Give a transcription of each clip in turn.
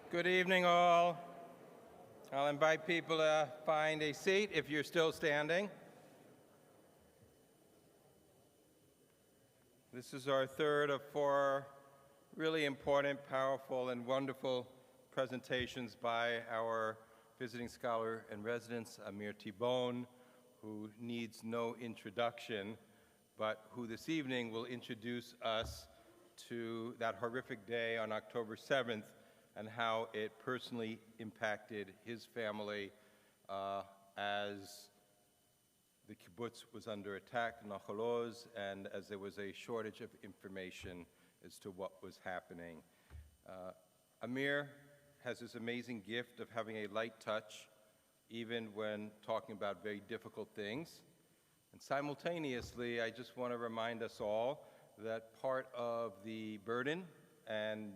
Good evening, all. I'll invite people to find a seat if you're still standing. This is our third of four really important, powerful, and wonderful presentations by our visiting scholar in residence, Amir Tibon, who needs no introduction, but who this evening will introduce us to that horrific day on October 7th and how it personally impacted his family as the kibbutz was under attack, Nachal Oz, and as there was a shortage of information as to what was happening. Amir has this amazing gift of having a light touch, even when talking about very difficult things. And simultaneously, I just want to remind us all that part of the burden and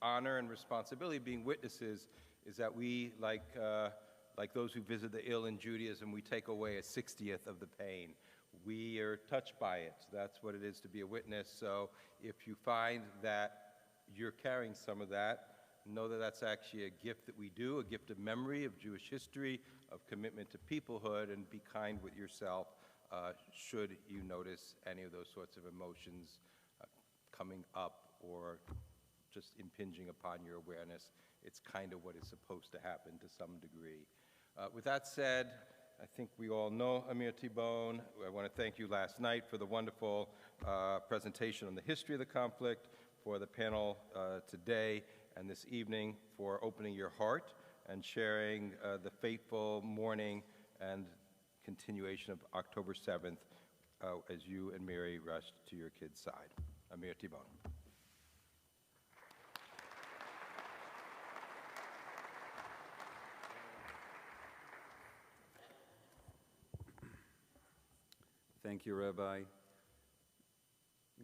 honor and responsibility of being witnesses is that we, like those who visit the ill in Judaism, we take away a 60th of the pain. We are touched by it. That's what it is to be a witness. So if you find that you're carrying some of that, know that that's actually a gift that we do, a gift of memory, of Jewish history, of commitment to peoplehood, and be kind with yourself should you notice any of those sorts of emotions coming up or just impinging upon your awareness. It's kind of what is supposed to happen to some degree. With that said, I think we all know Amir Tibon. I want to thank you last night for the wonderful presentation on the history of the conflict, for the panel today and this evening, for opening your heart and sharing the fateful mourning and continuation of October 7th as you and Mary rushed to your kid's side. Amir Tibon. Thank you, Rabbi.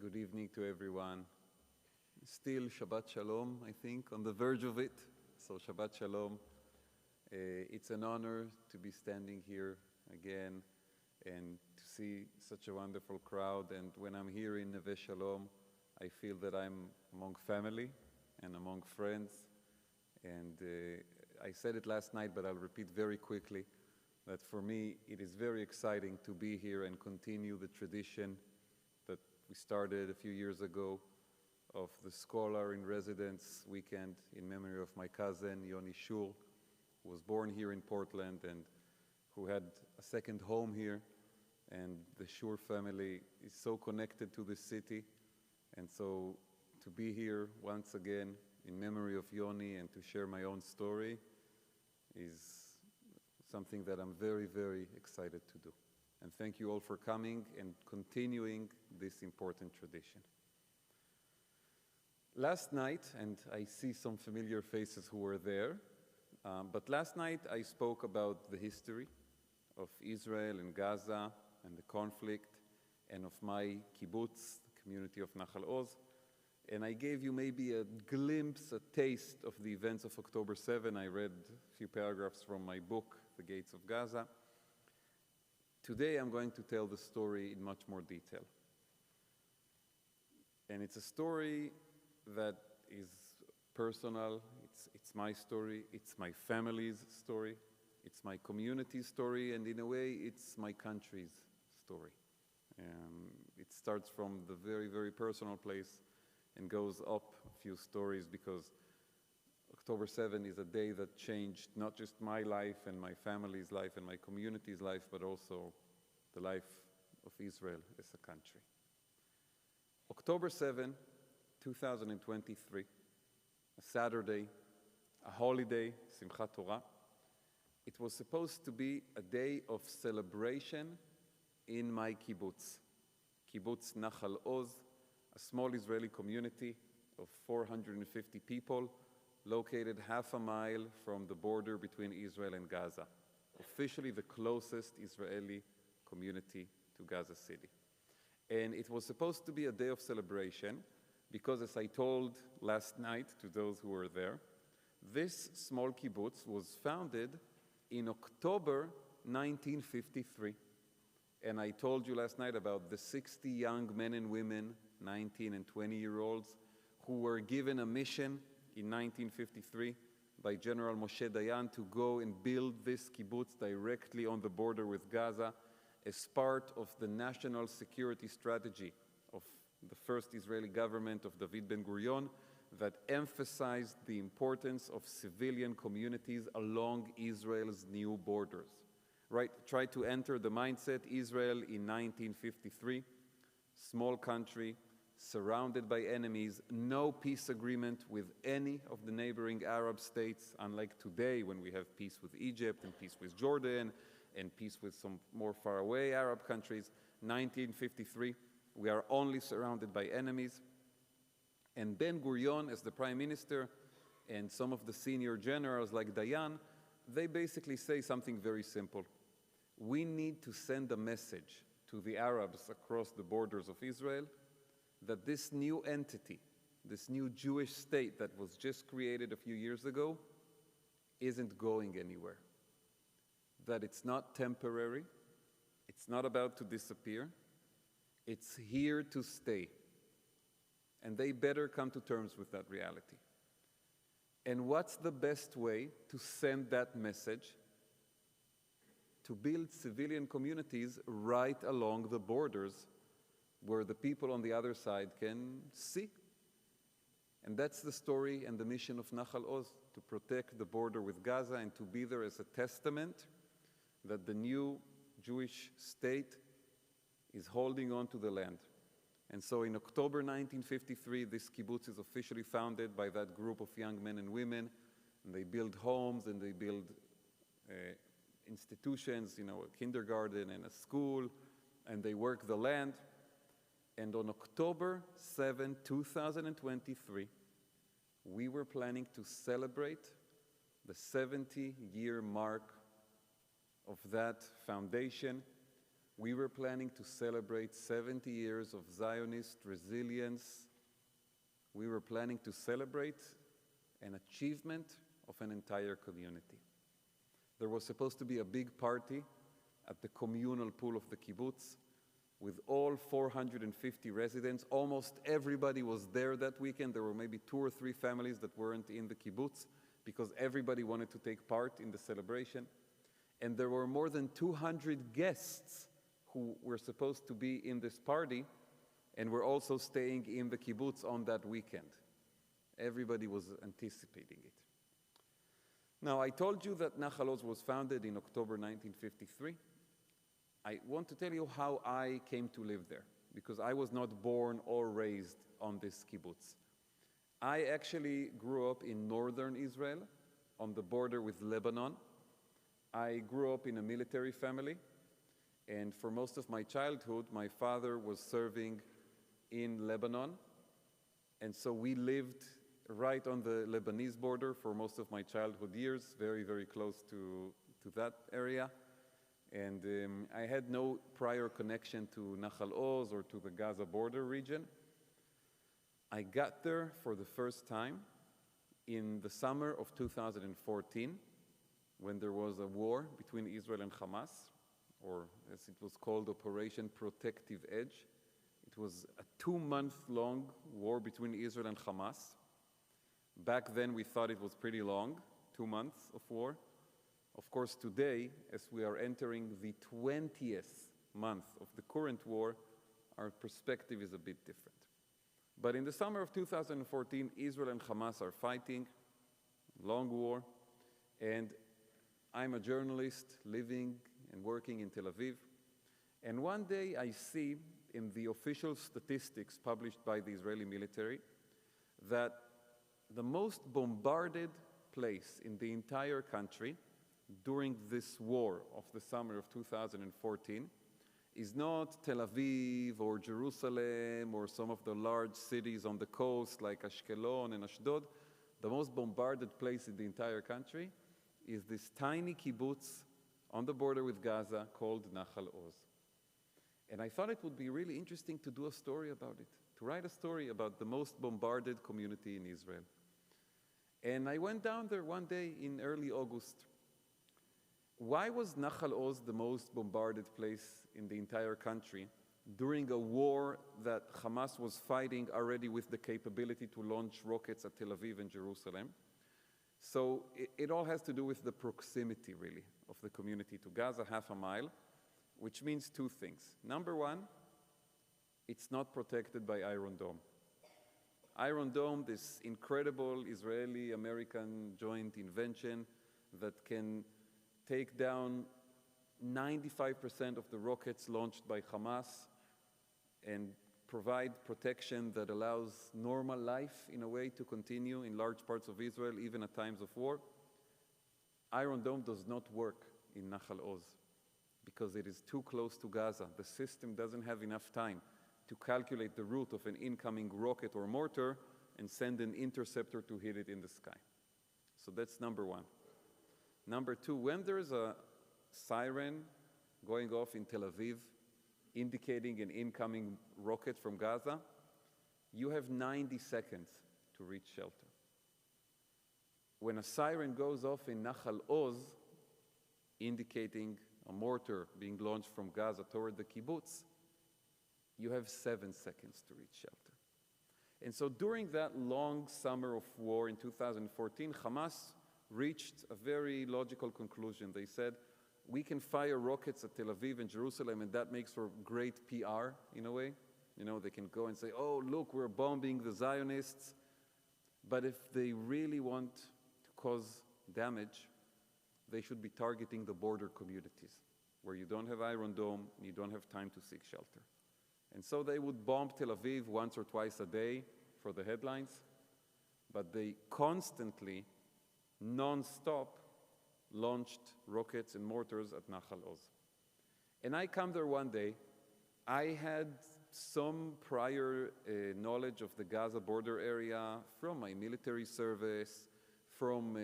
Good evening to everyone. Still Shabbat Shalom, I think, on the verge of it. So Shabbat Shalom. It's an honor to be standing here again and to see such a wonderful crowd. And when I'm here in Neve Shalom, I feel that I'm among family and among friends. And I said it last night, but I'll repeat very quickly that for me, it is very exciting to be here and continue the tradition that we started a few years ago of the Scholar in Residence weekend in memory of my cousin, Yoni Shul, who was born here in Portland and who had a second home here. And the Shur family is so connected to this city. And so to be here once again in memory of Yoni and to share my own story is something that I'm very, very excited to do. And thank you all for coming and continuing this important tradition. Last night, and I see some familiar faces who were there, but last night I spoke about the history of Israel and Gaza and the conflict and of my kibbutz, the community of Nachal Oz, and I gave you maybe a glimpse, a taste of the events of October 7. I read a few paragraphs from my book, The Gates of Gaza. Today I'm going to tell the story in much more detail. And it's a story that is personal, it's my story, it's my family's story, it's my community's story, and in a way it's my country's story. It starts from the very, very personal place and goes up a few stories because October 7 is a day that changed not just my life and my family's life and my community's life, but also the life of Israel as a country. October 7, 2023, a Saturday, a holiday, Simchat Torah. It was supposed to be a day of celebration in my kibbutz, Kibbutz Nachal Oz, a small Israeli community of 450 people located half a mile from the border between Israel and Gaza, officially the closest Israeli community to Gaza City. And it was supposed to be a day of celebration because, as I told last night to those who were there, this small kibbutz was founded in October 1953. And I told you last night about the 60 young men and women, 19 and 20-year-olds, who were given a mission in 1953 by General Moshe Dayan to go and build this kibbutz directly on the border with Gaza as part of the national security strategy of the first Israeli government of David Ben-Gurion that emphasized the importance of civilian communities along Israel's new borders. Right? Try to enter the mindset Israel in 1953, small country, surrounded by enemies, no peace agreement with any of the neighboring Arab states, unlike today when we have peace with Egypt and peace with Jordan and peace with some more far away Arab countries. 1953, we are only surrounded by enemies. And Ben-Gurion, as the prime minister, and some of the senior generals like Dayan, they basically say something very simple. We need to send a message to the Arabs across the borders of Israel that this new entity, this new Jewish state that was just created a few years ago, isn't going anywhere. That it's not temporary, it's not about to disappear, it's here to stay. And they better come to terms with that reality. And what's the best way to send that message? To build civilian communities right along the borders where the people on the other side can see. And that's the story and the mission of Nachal Oz, to protect the border with Gaza and to be there as a testament that the new Jewish state is holding on to the land. And so in October 1953, this kibbutz is officially founded by that group of young men and women, and they build homes and they build institutions, a kindergarten and a school, and they work the land. And on October 7, 2023, we were planning to celebrate the 70-year mark of that foundation. We were planning to celebrate 70 years of Zionist resilience. We were planning to celebrate an achievement of an entire community. There was supposed to be a big party at the communal pool of the kibbutz with all 450 residents. Almost everybody was there that weekend. There were maybe 2 or 3 families that weren't in the kibbutz because everybody wanted to take part in the celebration. And there were more than 200 guests who were supposed to be in this party and were also staying in the kibbutz on that weekend. Everybody was anticipating it. Now, I told you that Nachal Oz was founded in October 1953. I want to tell you how I came to live there, because I was not born or raised on this kibbutz. I actually grew up in northern Israel, on the border with Lebanon. I grew up in a military family, and for most of my childhood, my father was serving in Lebanon, and so we lived right on the Lebanese border for most of my childhood years, very, very close to that area. And I had no prior connection to Nachal Oz or to the Gaza border region. I got there for the first time in the summer of 2014, when there was a war between Israel and Hamas, or as it was called, Operation Protective Edge. It was a 2-month-long war between Israel and Hamas. Back then, we thought it was pretty long, 2 months of war. Of course, today, as we are entering the 20th month of the current war, our perspective is a bit different. But in the summer of 2014, Israel and Hamas are fighting, long war, and I'm a journalist living and working in Tel Aviv. And one day I see in the official statistics published by the Israeli military that the most bombarded place in the entire country during this war of the summer of 2014 is not Tel Aviv or Jerusalem or some of the large cities on the coast like Ashkelon and Ashdod. The most bombarded place in the entire country is this tiny kibbutz on the border with Gaza called Nachal Oz. And I thought it would be really interesting to do a story about it, to write a story about the most bombarded community in Israel. And I went down there one day in early August. Why was Nachal Oz the most bombarded place in the entire country during a war that Hamas was fighting already with the capability to launch rockets at Tel Aviv and Jerusalem? So it all has to do with the proximity, really, of the community to Gaza, half a mile, which means two things. Number one, it's not protected by Iron Dome. Iron Dome, this incredible Israeli-American joint invention that can take down 95% of the rockets launched by Hamas and provide protection that allows normal life, in a way, to continue in large parts of Israel, even at times of war. Iron Dome does not work in Nahal Oz because it is too close to Gaza. The system doesn't have enough time to calculate the route of an incoming rocket or mortar and send an interceptor to hit it in the sky. So that's number one. Number two, when there's a siren going off in Tel Aviv, indicating an incoming rocket from Gaza, you have 90 seconds to reach shelter. When a siren goes off in Nahal Oz, indicating a mortar being launched from Gaza toward the kibbutz, you have 7 seconds to reach shelter. And so during that long summer of war in 2014, Hamas reached a very logical conclusion. They said, we can fire rockets at Tel Aviv and Jerusalem, and that makes for great PR, in a way. You know, they can go and say, oh, look, we're bombing the Zionists. But if they really want to cause damage, they should be targeting the border communities, where you don't have Iron Dome, and you don't have time to seek shelter. And so they would bomb Tel Aviv once or twice a day for the headlines, but they constantly, non-stop, launched rockets and mortars at Nahal Oz. And I come there one day. I had some prior knowledge of the Gaza border area from my military service, from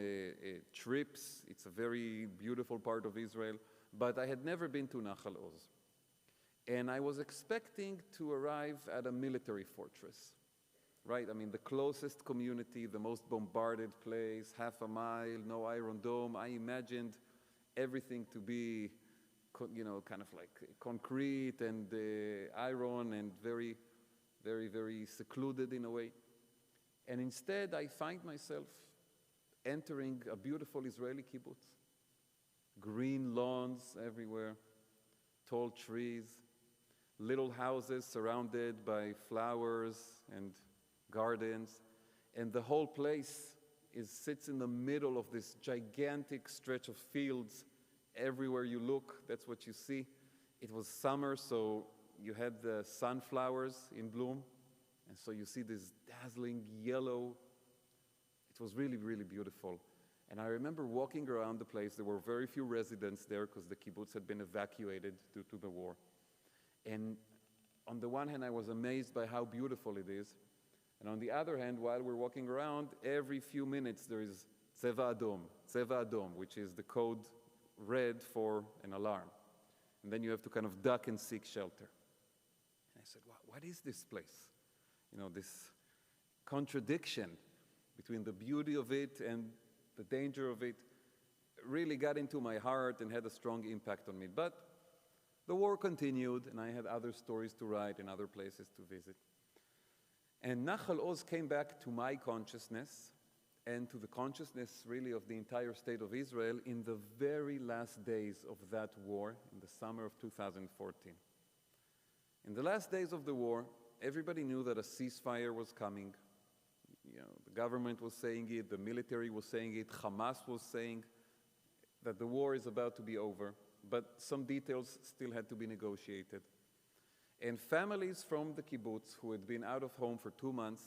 trips. It's a very beautiful part of Israel, but I had never been to Nahal Oz. And I was expecting to arrive at a military fortress, right? I mean, the closest community, the most bombarded place, half a mile, no Iron Dome. I imagined everything to be, you know, kind of like concrete and iron and very, very, very secluded in a way. And instead, I find myself entering a beautiful Israeli kibbutz. Green lawns everywhere, tall trees, little houses surrounded by flowers and gardens, and the whole place sits in the middle of this gigantic stretch of fields. Everywhere you look, that's what you see. It was summer, so you had the sunflowers in bloom, and so you see this dazzling yellow. It was really, really beautiful. And I remember walking around the place. There were very few residents there because the kibbutz had been evacuated due to the war. And on the one hand, I was amazed by how beautiful it is. And on the other hand, while we're walking around, every few minutes there is Tseva Adom, which is the code red for an alarm. And then you have to kind of duck and seek shelter. And I said, what is this place? You know, this contradiction between the beauty of it and the danger of it really got into my heart and had a strong impact on me. But the war continued, and I had other stories to write and other places to visit. And Nahal Oz came back to my consciousness and to the consciousness, really, of the entire state of Israel in the very last days of that war, in the summer of 2014. In the last days of the war, everybody knew that a ceasefire was coming. You know, the government was saying it, the military was saying it, Hamas was saying that the war is about to be over, but some details still had to be negotiated. And families from the kibbutz who had been out of home for 2 months,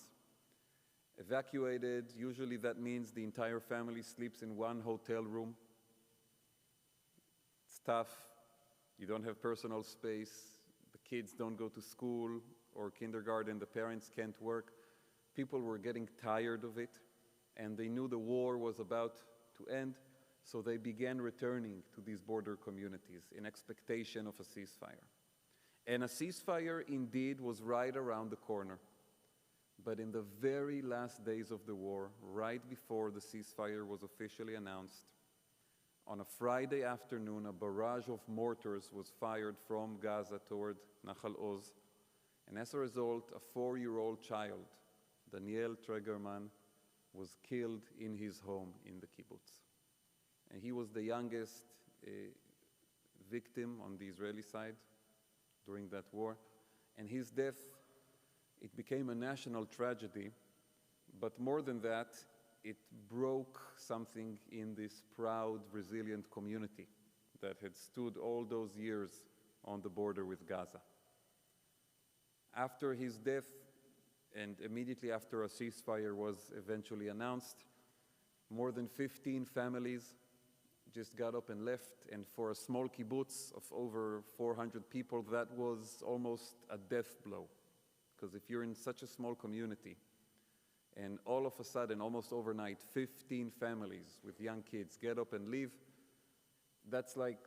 evacuated. Usually that means the entire family sleeps in one hotel room. It's tough. You don't have personal space. The kids don't go to school or kindergarten. The parents can't work. People were getting tired of it, and they knew the war was about to end, so they began returning to these border communities in expectation of a ceasefire. And a ceasefire indeed was right around the corner. But in the very last days of the war, right before the ceasefire was officially announced, on a Friday afternoon, a barrage of mortars was fired from Gaza toward Nahal Oz. And as a result, a 4-year-old child, Daniel Tregerman, was killed in his home in the kibbutz. And he was the youngest victim on the Israeli side during that war. And his death, it became a national tragedy, but more than that, it broke something in this proud, resilient community that had stood all those years on the border with Gaza. After his death, and immediately after a ceasefire was eventually announced, more than 15 families just got up and left, and for a small kibbutz of over 400 people, that was almost a death blow. Because if you're in such a small community, and all of a sudden, almost overnight, 15 families with young kids get up and leave, that's like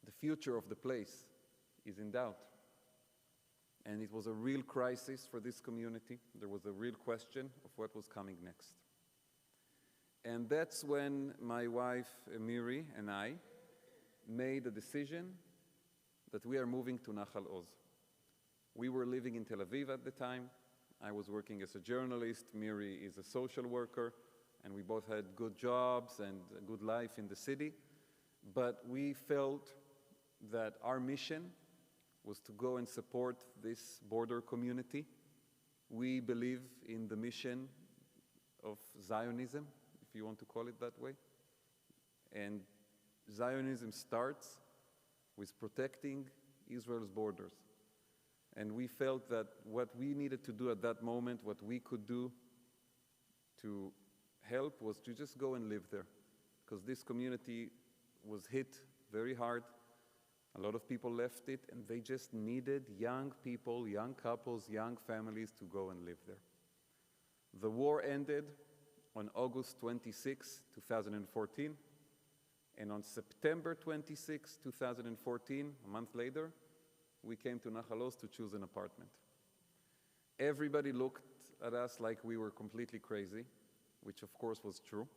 the future of the place is in doubt. And it was a real crisis for this community. There was a real question of what was coming next. And that's when my wife, Miri, and I made a decision that we are moving to Nahal Oz. We were living in Tel Aviv at the time. I was working as a journalist. Miri is a social worker. And we both had good jobs and a good life in the city. But we felt that our mission was to go and support this border community. We believe in the mission of Zionism, if you want to call it that way. And Zionism starts with protecting Israel's borders. And we felt that what we needed to do at that moment, what we could do to help, was to just go and live there. Because this community was hit very hard. A lot of people left it, and they just needed young people, young couples, young families to go and live there. The war ended on August 26, 2014, and on September 26, 2014, a month later, we came to Nahal Oz to choose an apartment. Everybody looked at us like we were completely crazy, which of course was true.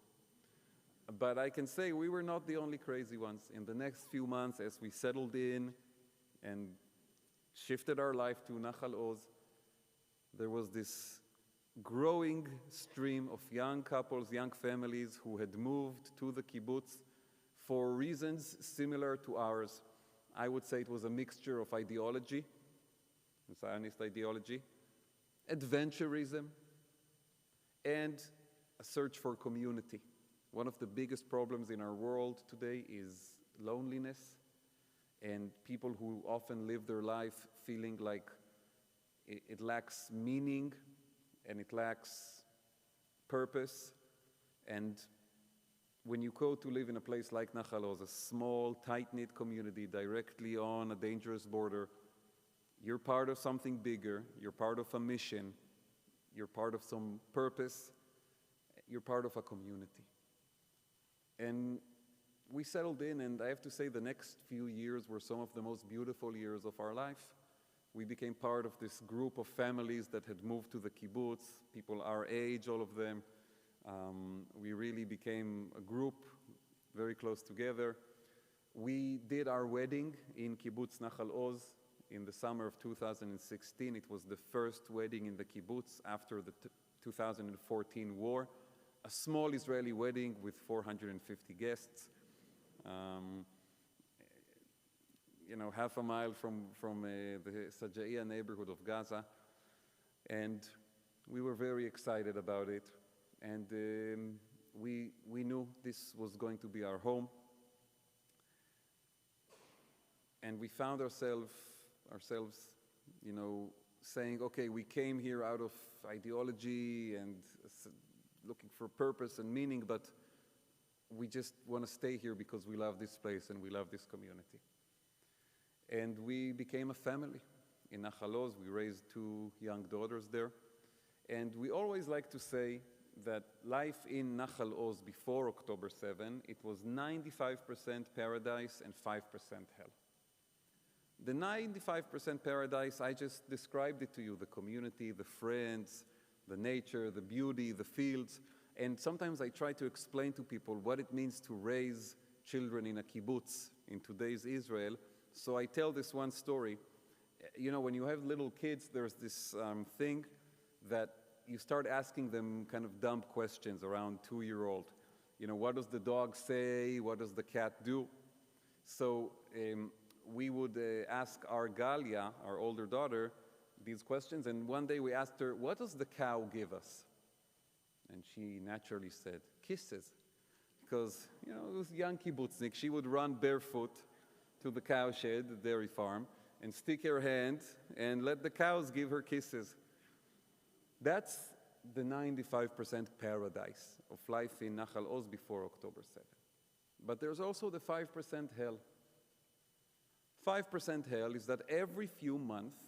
But I can say we were not the only crazy ones. In the next few months, as we settled in and shifted our life to Nahal Oz, there was this growing stream of young couples, young families who had moved to the kibbutz for reasons similar to ours. I would say it was a mixture of ideology, Zionist ideology, adventurism, and a search for community. One of the biggest problems in our world today is loneliness, and people who often live their life feeling like it lacks meaning and it lacks purpose. And when you go to live in a place like Nahal Oz, a small, tight-knit community directly on a dangerous border, you're part of something bigger, you're part of a mission, you're part of some purpose, you're part of a community. And we settled in, and I have to say the next few years were some of the most beautiful years of our life. We became part of this group of families that had moved to the kibbutz, people our age, all of them. We really became a group, very close together. We did our wedding in kibbutz Nahal Oz in the summer of 2016. It was the first wedding in the kibbutz after the 2014 war. A small Israeli wedding with 450 guests, half a mile from the Sajaiya neighborhood of Gaza. And we were very excited about it. And we knew this was going to be our home. And we found ourselves, saying, okay, we came here out of ideology and looking for purpose and meaning, but we just want to stay here because we love this place and we love this community. And we became a family in Nahal Oz. We raised 2 young daughters there. And we always like to say that life in Nahal Oz before October 7, it was 95% paradise and 5% hell. The 95% paradise, I just described it to you, the community, the friends, the nature, the beauty, the fields. And sometimes I try to explain to people what it means to raise children in a kibbutz in today's Israel. So I tell this one story. When you have little kids, there's this thing that you start asking them kind of dumb questions around 2-year-old. You know, what does the dog say? What does the cat do? So we would ask our Galia, our older daughter, these questions, and one day we asked her, what does the cow give us? And she naturally said, kisses. Because, you know, it was young kibbutznik. She would run barefoot to the cow shed, the dairy farm, and stick her hand and let the cows give her kisses. That's the 95% paradise of life in Nachal Oz before October 7. But there's also the 5% hell. 5% hell is that every few months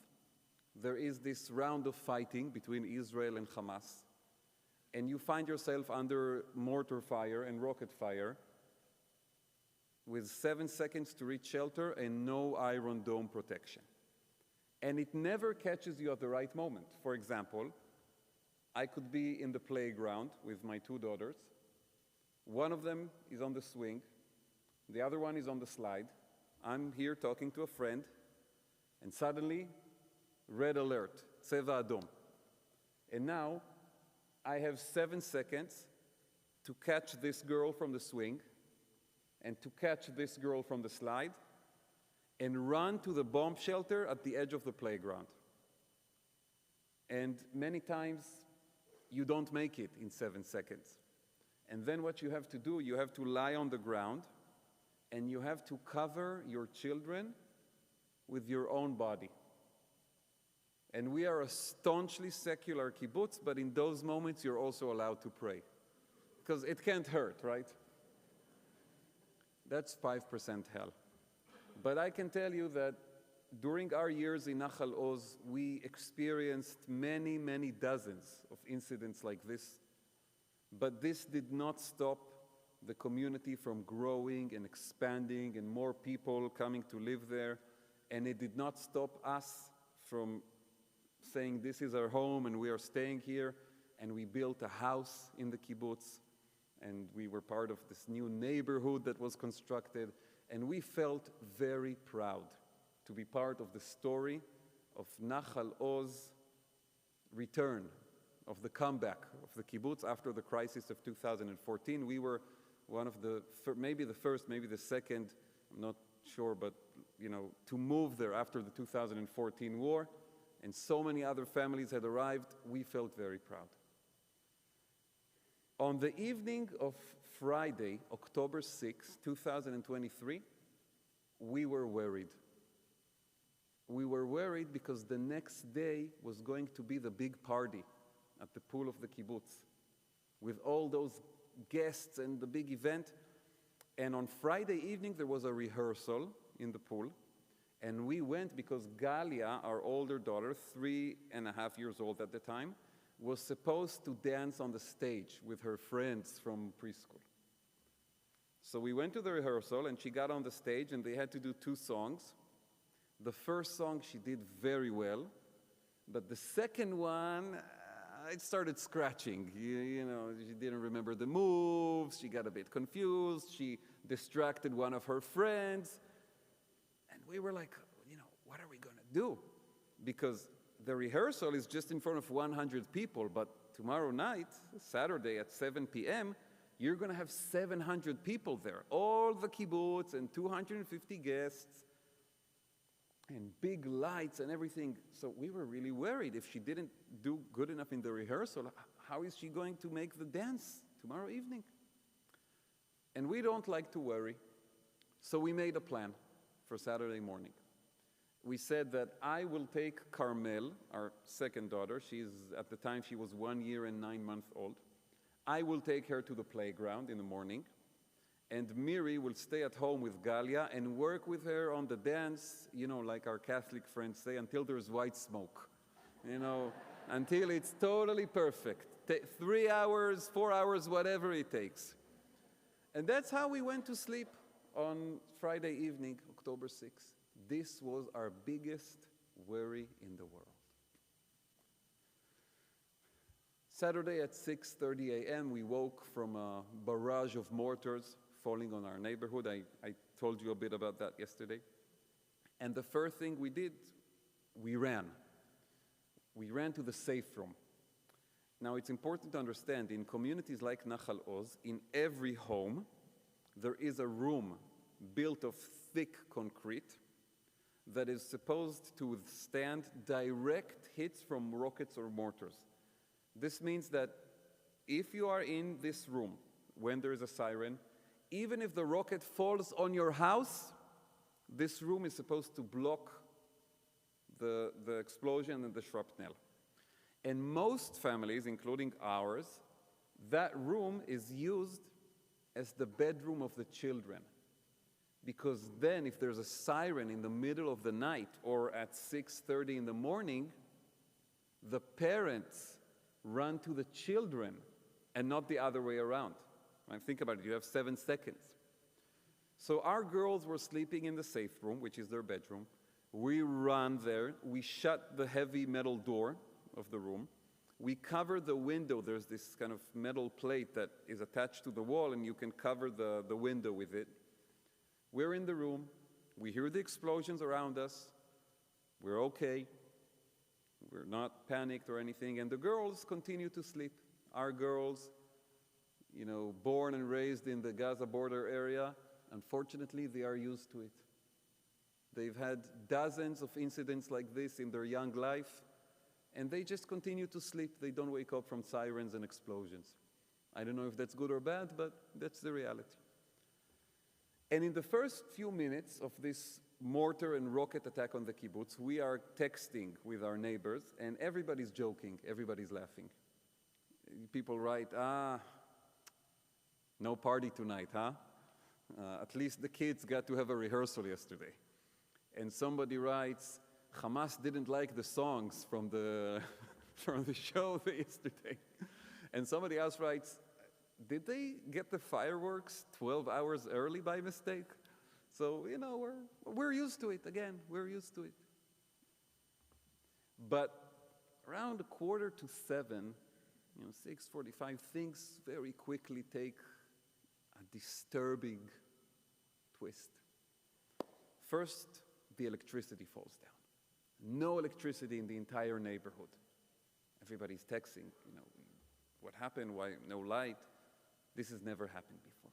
there is this round of fighting between Israel and Hamas, and you find yourself under mortar fire and rocket fire with 7 seconds to reach shelter and no Iron Dome protection. And it never catches you at the right moment. For example, I could be in the playground with my 2 daughters. One of them is on the swing, the other one is on the slide. I'm here talking to a friend, and suddenly, red alert, Tseva Adom. And now, I have 7 seconds to catch this girl from the swing, and to catch this girl from the slide, and run to the bomb shelter at the edge of the playground. And many times, you don't make it in 7 seconds. And then what you have to do, you have to lie on the ground, and you have to cover your children with your own body. And we are a staunchly secular kibbutz, but in those moments you're also allowed to pray. Because it can't hurt, right? That's 5% hell. But I can tell you that during our years in Nachal Oz, we experienced many, many dozens of incidents like this. But this did not stop the community from growing and expanding and more people coming to live there. And it did not stop us from saying this is our home and we are staying here. And we built a house in the kibbutz. And we were part of this new neighborhood that was constructed. And we felt very proud to be part of the story of Nachal Oz return, of the comeback of the kibbutz after the crisis of 2014. We were one of the, maybe the first, maybe the second, I'm not sure, but you know, to move there after the 2014 war. And so many other families had arrived. We felt very proud. On the evening of Friday, October 6, 2023, we were worried. We were worried because the next day was going to be the big party at the pool of the kibbutz with all those guests and the big event. And on Friday evening, there was a rehearsal in the pool. And we went because Galia, our older daughter, 3.5 years old at the time, was supposed to dance on the stage with her friends from preschool. So we went to the rehearsal, and she got on the stage, and they had to do 2 songs. The first song she did very well, but the second one, it started scratching. You know, she didn't remember the moves, she got a bit confused, she distracted one of her friends, and we were like, you know, what are we going to do? Because the rehearsal is just in front of 100 people, but tomorrow night, Saturday at 7 p.m., you're going to have 700 people there, all the kibbutz and 250 guests, and big lights and everything. So we were really worried if she didn't do good enough in the rehearsal, how is she going to make the dance tomorrow evening? And we don't like to worry. So we made a plan for Saturday morning. We said that I will take Carmel, our second daughter. At the time, she was 1 year and 9 months old. I will take her to the playground in the morning. And Miri will stay at home with Galia and work with her on the dance, you know, like our Catholic friends say, until there's white smoke. You know, until it's totally perfect. 3 hours, 4 hours, whatever it takes. And that's how we went to sleep on Friday evening, October 6th. This was our biggest worry in the world. Saturday at 6:30 a.m., we woke from a barrage of mortars falling on our neighborhood. I told you a bit about that yesterday. And the first thing we did, we ran. We ran to the safe room. Now, it's important to understand, in communities like Nachal Oz, in every home, there is a room built of thick concrete that is supposed to withstand direct hits from rockets or mortars. This means that if you are in this room when there is a siren, even if the rocket falls on your house, this room is supposed to block the explosion and the shrapnel. And most families, including ours, that room is used as the bedroom of the children. Because then if there's a siren in the middle of the night or at 6:30 in the morning, the parents run to the children and not the other way around. Right? Think about it, you have 7 seconds. So our girls were sleeping in the safe room, which is their bedroom. We run there, we shut the heavy metal door of the room. We cover the window. There's this kind of metal plate that is attached to the wall, and you can cover the window with it. We're in the room. We hear the explosions around us. We're okay. We're not panicked or anything. And the girls continue to sleep. Our girls, born and raised in the Gaza border area, unfortunately, they are used to it. They've had dozens of incidents like this in their young life, and they just continue to sleep. They don't wake up from sirens and explosions. I don't know if that's good or bad, but that's the reality. And in the first few minutes of this mortar and rocket attack on the kibbutz, we are texting with our neighbors, and everybody's joking, everybody's laughing. People write, no party tonight, huh? At least the kids got to have a rehearsal yesterday. And somebody writes, Hamas didn't like the songs from the show yesterday. And somebody else writes, did they get the fireworks 12 hours early by mistake? So, we're used to it. Again, we're used to it. But around 6:45, 6:45, things very quickly take a disturbing twist. First, the electricity falls down. No electricity in the entire neighborhood. Everybody's texting, what happened? Why no light? This has never happened before.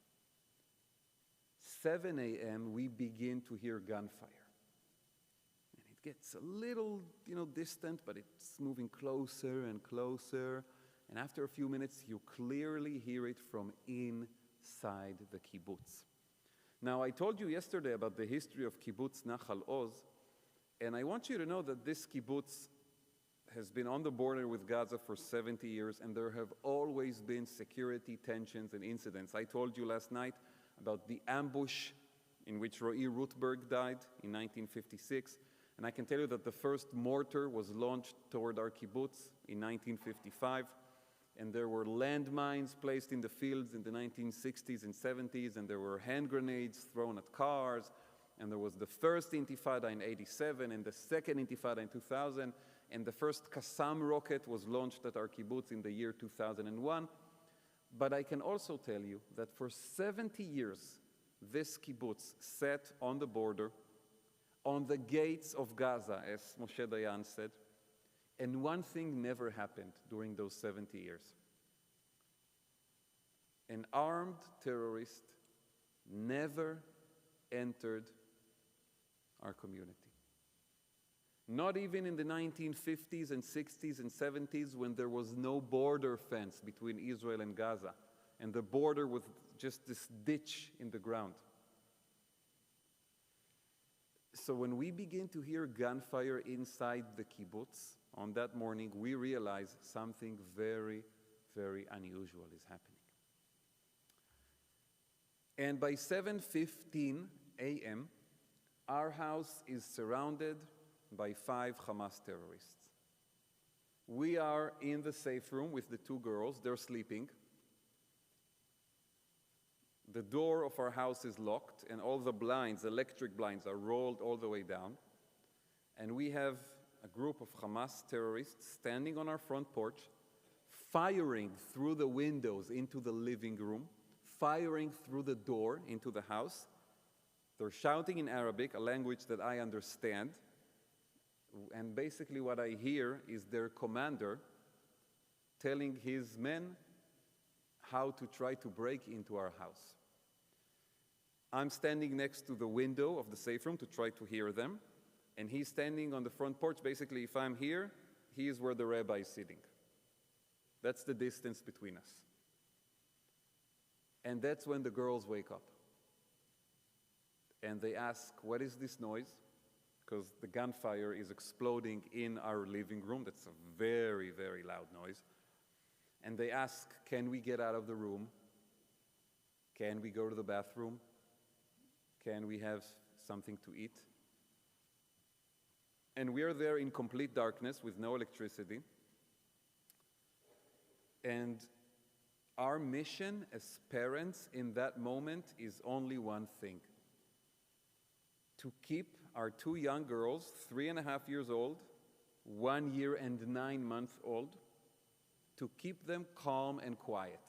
7 a.m., we begin to hear gunfire. And it gets a little, distant, but it's moving closer and closer. And after a few minutes, you clearly hear it from inside the kibbutz. Now, I told you yesterday about the history of kibbutz Nachal Oz, and I want you to know that this kibbutz has been on the border with Gaza for 70 years, and there have always been security tensions and incidents. I told you last night about the ambush in which Ro'i Ruthberg died in 1956, and I can tell you that the first mortar was launched toward our kibbutz in 1955, and there were landmines placed in the fields in the 1960s and 70s, and there were hand grenades thrown at cars, and there was the first intifada in 87 and the second intifada in 2000, and the first Qassam rocket was launched at our kibbutz in the year 2001. But I can also tell you that for 70 years, this kibbutz sat on the border, on the gates of Gaza, as Moshe Dayan said, and one thing never happened during those 70 years. An armed terrorist never entered our community. Not even in the 1950s and 60s and 70s, when there was no border fence between Israel and Gaza, and the border was just this ditch in the ground. So when we begin to hear gunfire inside the kibbutz on that morning, we realize something very, very unusual is happening. And by 7:15 a.m., our house is surrounded by 5 Hamas terrorists. We are in the safe room with the 2 girls. They're sleeping. The door of our house is locked, and all the blinds, electric blinds, are rolled all the way down. And we have a group of Hamas terrorists standing on our front porch, firing through the windows into the living room, firing through the door into the house. They're shouting in Arabic, a language that I understand. And basically what I hear is their commander telling his men how to try to break into our house. I'm standing next to the window of the safe room to try to hear them, and he's standing on the front porch. Basically, if I'm here, he is where the rabbi is sitting. That's the distance between us. And that's when the girls wake up. And they ask, what is this noise? Because the gunfire is exploding in our living room. That's a very, very loud noise. And they ask, can we get out of the room? Can we go to the bathroom? Can we have something to eat? And we are there in complete darkness with no electricity. And our mission as parents in that moment is only one thing: to keep our two young girls, 3.5 years old, 1 year and 9 months old, to keep them calm and quiet.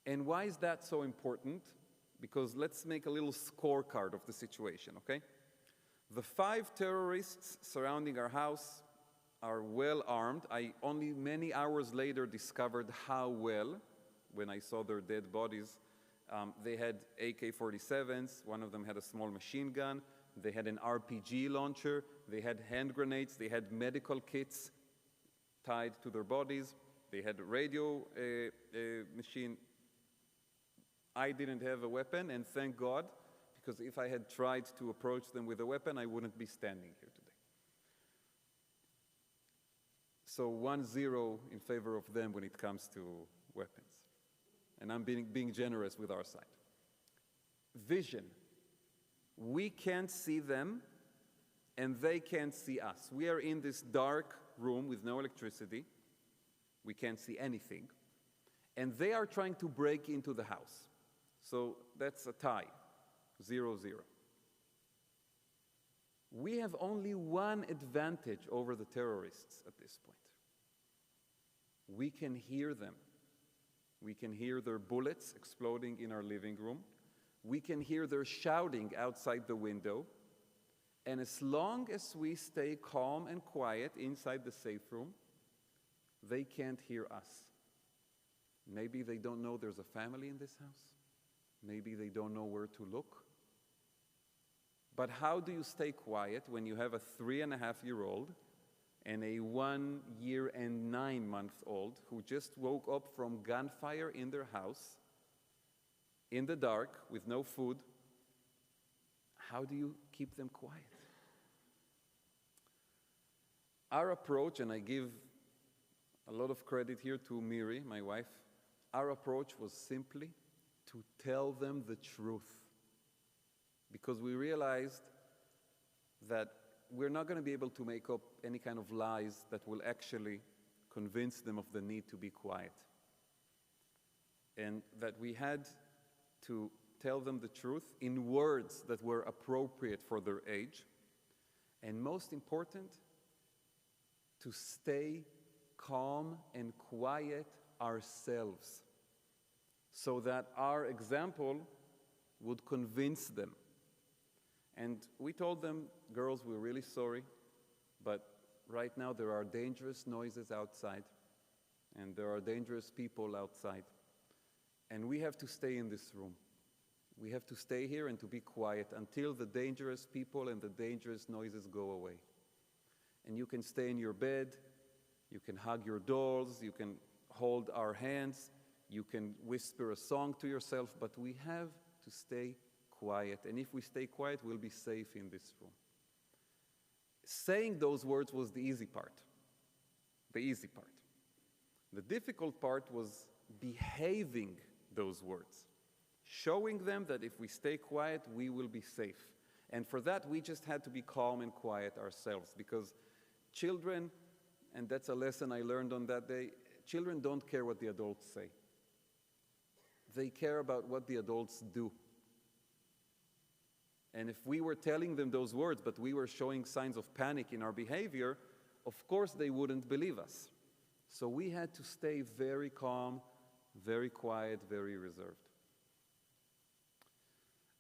And why is that so important? Because let's make a little scorecard of the situation, okay? The 5 terrorists surrounding our house are well armed. I only many hours later discovered how well, when I saw their dead bodies. They had AK-47s, one of them had a small machine gun, they had an RPG launcher, they had hand grenades, they had medical kits tied to their bodies, they had a radio machine. I didn't have a weapon, and thank God, because if I had tried to approach them with a weapon, I wouldn't be standing here today. So 1-0 in favor of them when it comes to weapons. And I'm being generous with our side. Vision. We can't see them, and they can't see us. We are in this dark room with no electricity. We can't see anything. And they are trying to break into the house. So that's a tie, 0-0. We have only one advantage over the terrorists at this point. We can hear them. We can hear their bullets exploding in our living room. We can hear their shouting outside the window. And as long as we stay calm and quiet inside the safe room, they can't hear us. Maybe they don't know there's a family in this house. Maybe they don't know where to look. But how do you stay quiet when you have a 3.5-year-old and a 1 year and 9 month old who just woke up from gunfire in their house, in the dark, with no food? How do you keep them quiet? Our approach, and I give a lot of credit here to Miri, my wife, our approach was simply to tell them the truth. Because we realized that we're not going to be able to make up any kind of lies that will actually convince them of the need to be quiet. And that we had to tell them the truth in words that were appropriate for their age. And most important, to stay calm and quiet ourselves, so that our example would convince them. And we told them, girls, we're really sorry, but right now there are dangerous noises outside, and there are dangerous people outside, and we have to stay in this room. We have to stay here and to be quiet until the dangerous people and the dangerous noises go away. And you can stay in your bed, you can hug your dolls, you can hold our hands, you can whisper a song to yourself, but we have to stay quiet. And if we stay quiet, we'll be safe in this room. Saying those words was the easy part. The easy part. The difficult part was behaving those words. Showing them that if we stay quiet, we will be safe. And for that, we just had to be calm and quiet ourselves, because children, and that's a lesson I learned on that day, children don't care what the adults say. They care about what the adults do. And if we were telling them those words, but we were showing signs of panic in our behavior, of course they wouldn't believe us. So we had to stay very calm, very quiet, very reserved.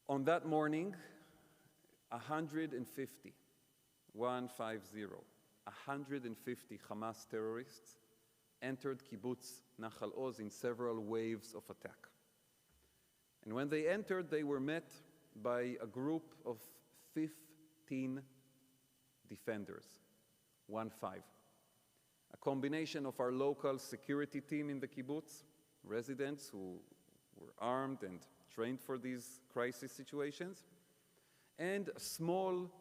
On that morning, 150 Hamas terrorists entered kibbutz Nachal Oz in several waves of attack. And when they entered, they were met by a group of 15 defenders, 1-5. A combination of our local security team in the kibbutz, residents who were armed and trained for these crisis situations, and a small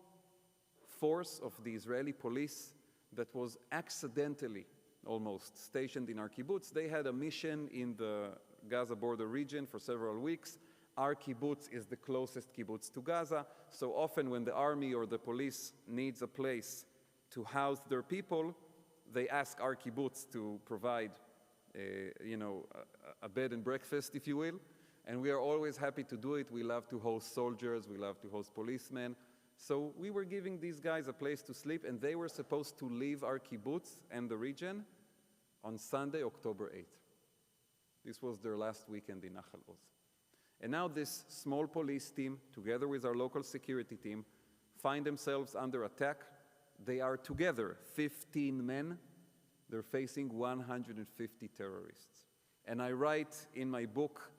force of the Israeli police that was accidentally almost stationed in our kibbutz. They had a mission in the Gaza border region for several weeks. Our kibbutz is the closest kibbutz to Gaza, so often when the army or the police needs a place to house their people, they ask our kibbutz to provide a bed and breakfast, if you will, and we are always happy to do it. We love to host soldiers, we love to host policemen. So we were giving these guys a place to sleep, and they were supposed to leave our kibbutz and the region on Sunday, October 8th. This was their last weekend in Nachal Oz. And now this small police team, together with our local security team, find themselves under attack. They are together, 15 men. They're facing 150 terrorists. And I write in my book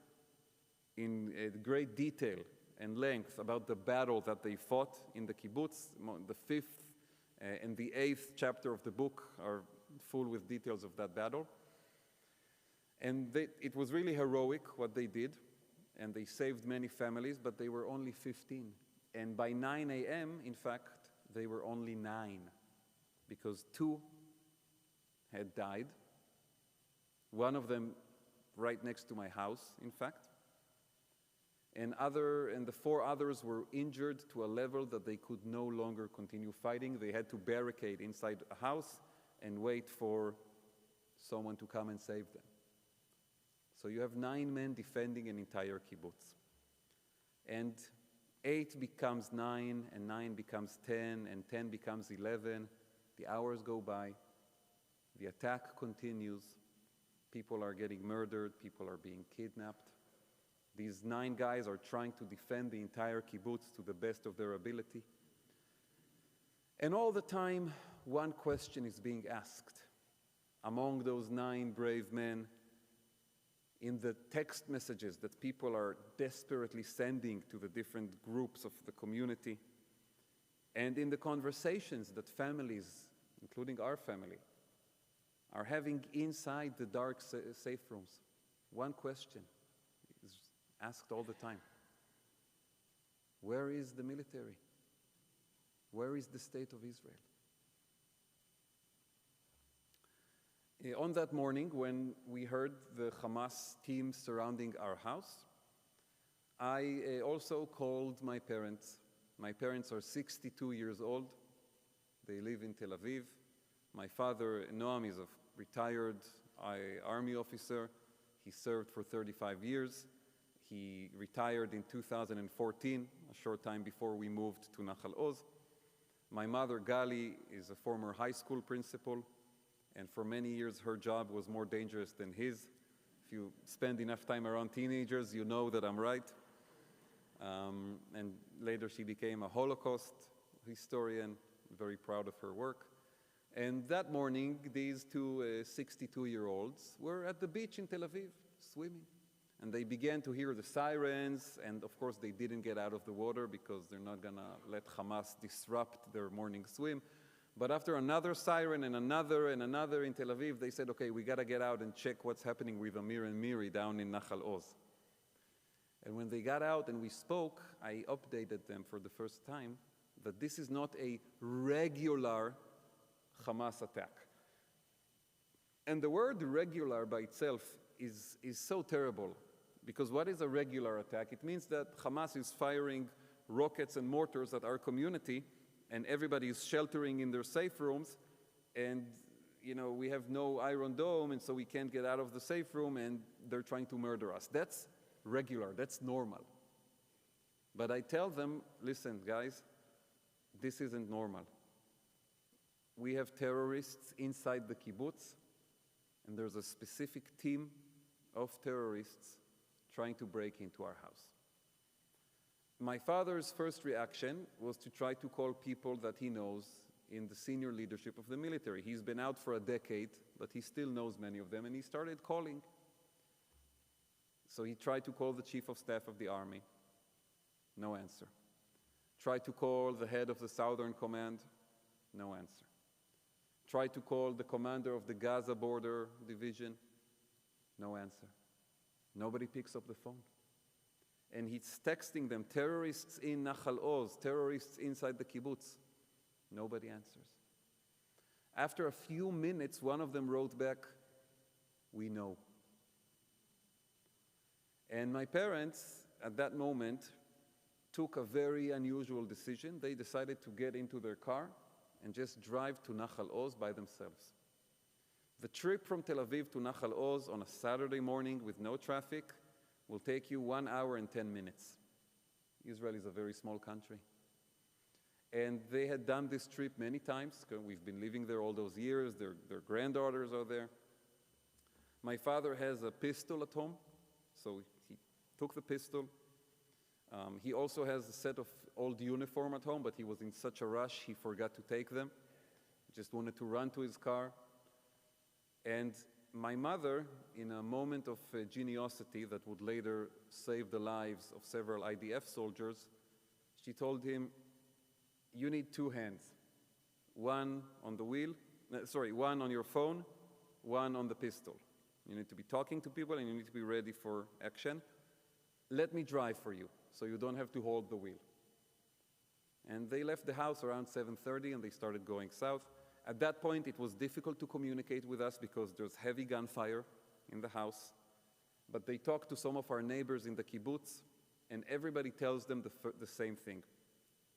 in great detail and length about the battle that they fought in the kibbutz. The 5th and the 8th chapter of the book are full with details of that battle. And it was really heroic what they did, and they saved many families, but they were only 15. And by 9 a.m., in fact, they were only 9, because 2 had died. One of them right next to my house, in fact. And the 4 others were injured to a level that they could no longer continue fighting. They had to barricade inside a house and wait for someone to come and save them. So you have 9 men defending an entire kibbutz. And 8 becomes 9, and 9 becomes 10, and 10 becomes 11. The hours go by. The attack continues. People are getting murdered. People are being kidnapped. These 9 guys are trying to defend the entire kibbutz to the best of their ability. And all the time, one question is being asked. Among those 9 brave men, in the text messages that people are desperately sending to the different groups of the community, and in the conversations that families, including our family, are having inside the dark safe rooms, one question is asked all the time. Where is the military? Where is the state of Israel? On that morning, when we heard the Hamas team surrounding our house, I also called my parents. My parents are 62 years old. They live in Tel Aviv. My father, Noam, is a retired army officer. He served for 35 years. He retired in 2014, a short time before we moved to Nachal Oz. My mother, Gali, is a former high school principal, and for many years her job was more dangerous than his. If you spend enough time around teenagers, you know that I'm right. And later she became a Holocaust historian, very proud of her work. And that morning, these 2 62-year-olds were at the beach in Tel Aviv, swimming. And they began to hear the sirens, and of course they didn't get out of the water because they're not gonna let Hamas disrupt their morning swim. But after another siren and another in Tel Aviv, they said, okay, we gotta get out and check what's happening with Amir and Miri down in Nachal Oz. And when they got out and we spoke, I updated them for the first time that this is not a regular Hamas attack. And the word regular by itself is so terrible, because what is a regular attack? It means that Hamas is firing rockets and mortars at our community, and everybody is sheltering in their safe rooms, and we have no Iron Dome, and so we can't get out of the safe room, and they're trying to murder us. That's regular, that's normal. But I tell them, listen, guys, this isn't normal. We have terrorists inside the kibbutz, and there's a specific team of terrorists trying to break into our house. My father's first reaction was to try to call people that he knows in the senior leadership of the military. He's been out for a decade, but he still knows many of them, and he started calling. So he tried to call the chief of staff of the army. No answer. Tried to call the head of the Southern Command. No answer. Tried to call the commander of the Gaza border division. No answer. Nobody picks up the phone. And he's texting them, terrorists in Nachal Oz, terrorists inside the kibbutz. Nobody answers. After a few minutes, one of them wrote back, "We know." And my parents, at that moment, took a very unusual decision. They decided to get into their car and just drive to Nachal Oz by themselves. The trip from Tel Aviv to Nachal Oz on a Saturday morning with no traffic will take you 1 hour and 10 minutes. Israel is a very small country. And they had done this trip many times. We've been living there all those years. Their granddaughters are there. My father has a pistol at home, so he took the pistol. He also has a set of old uniform at home, but he was in such a rush, he forgot to take them. He just wanted to run to his car. And my mother, in a moment of generosity that would later save the lives of several IDF soldiers, she told him, "You need two hands. One on the wheel, one on your phone, one on the pistol. You need to be talking to people and you need to be ready for action. Let me drive for you so you don't have to hold the wheel." And they left the house around 7:30 and they started going south. At that point, it was difficult to communicate with us because there's heavy gunfire in the house. But they talked to some of our neighbors in the kibbutz, and everybody tells them the same thing.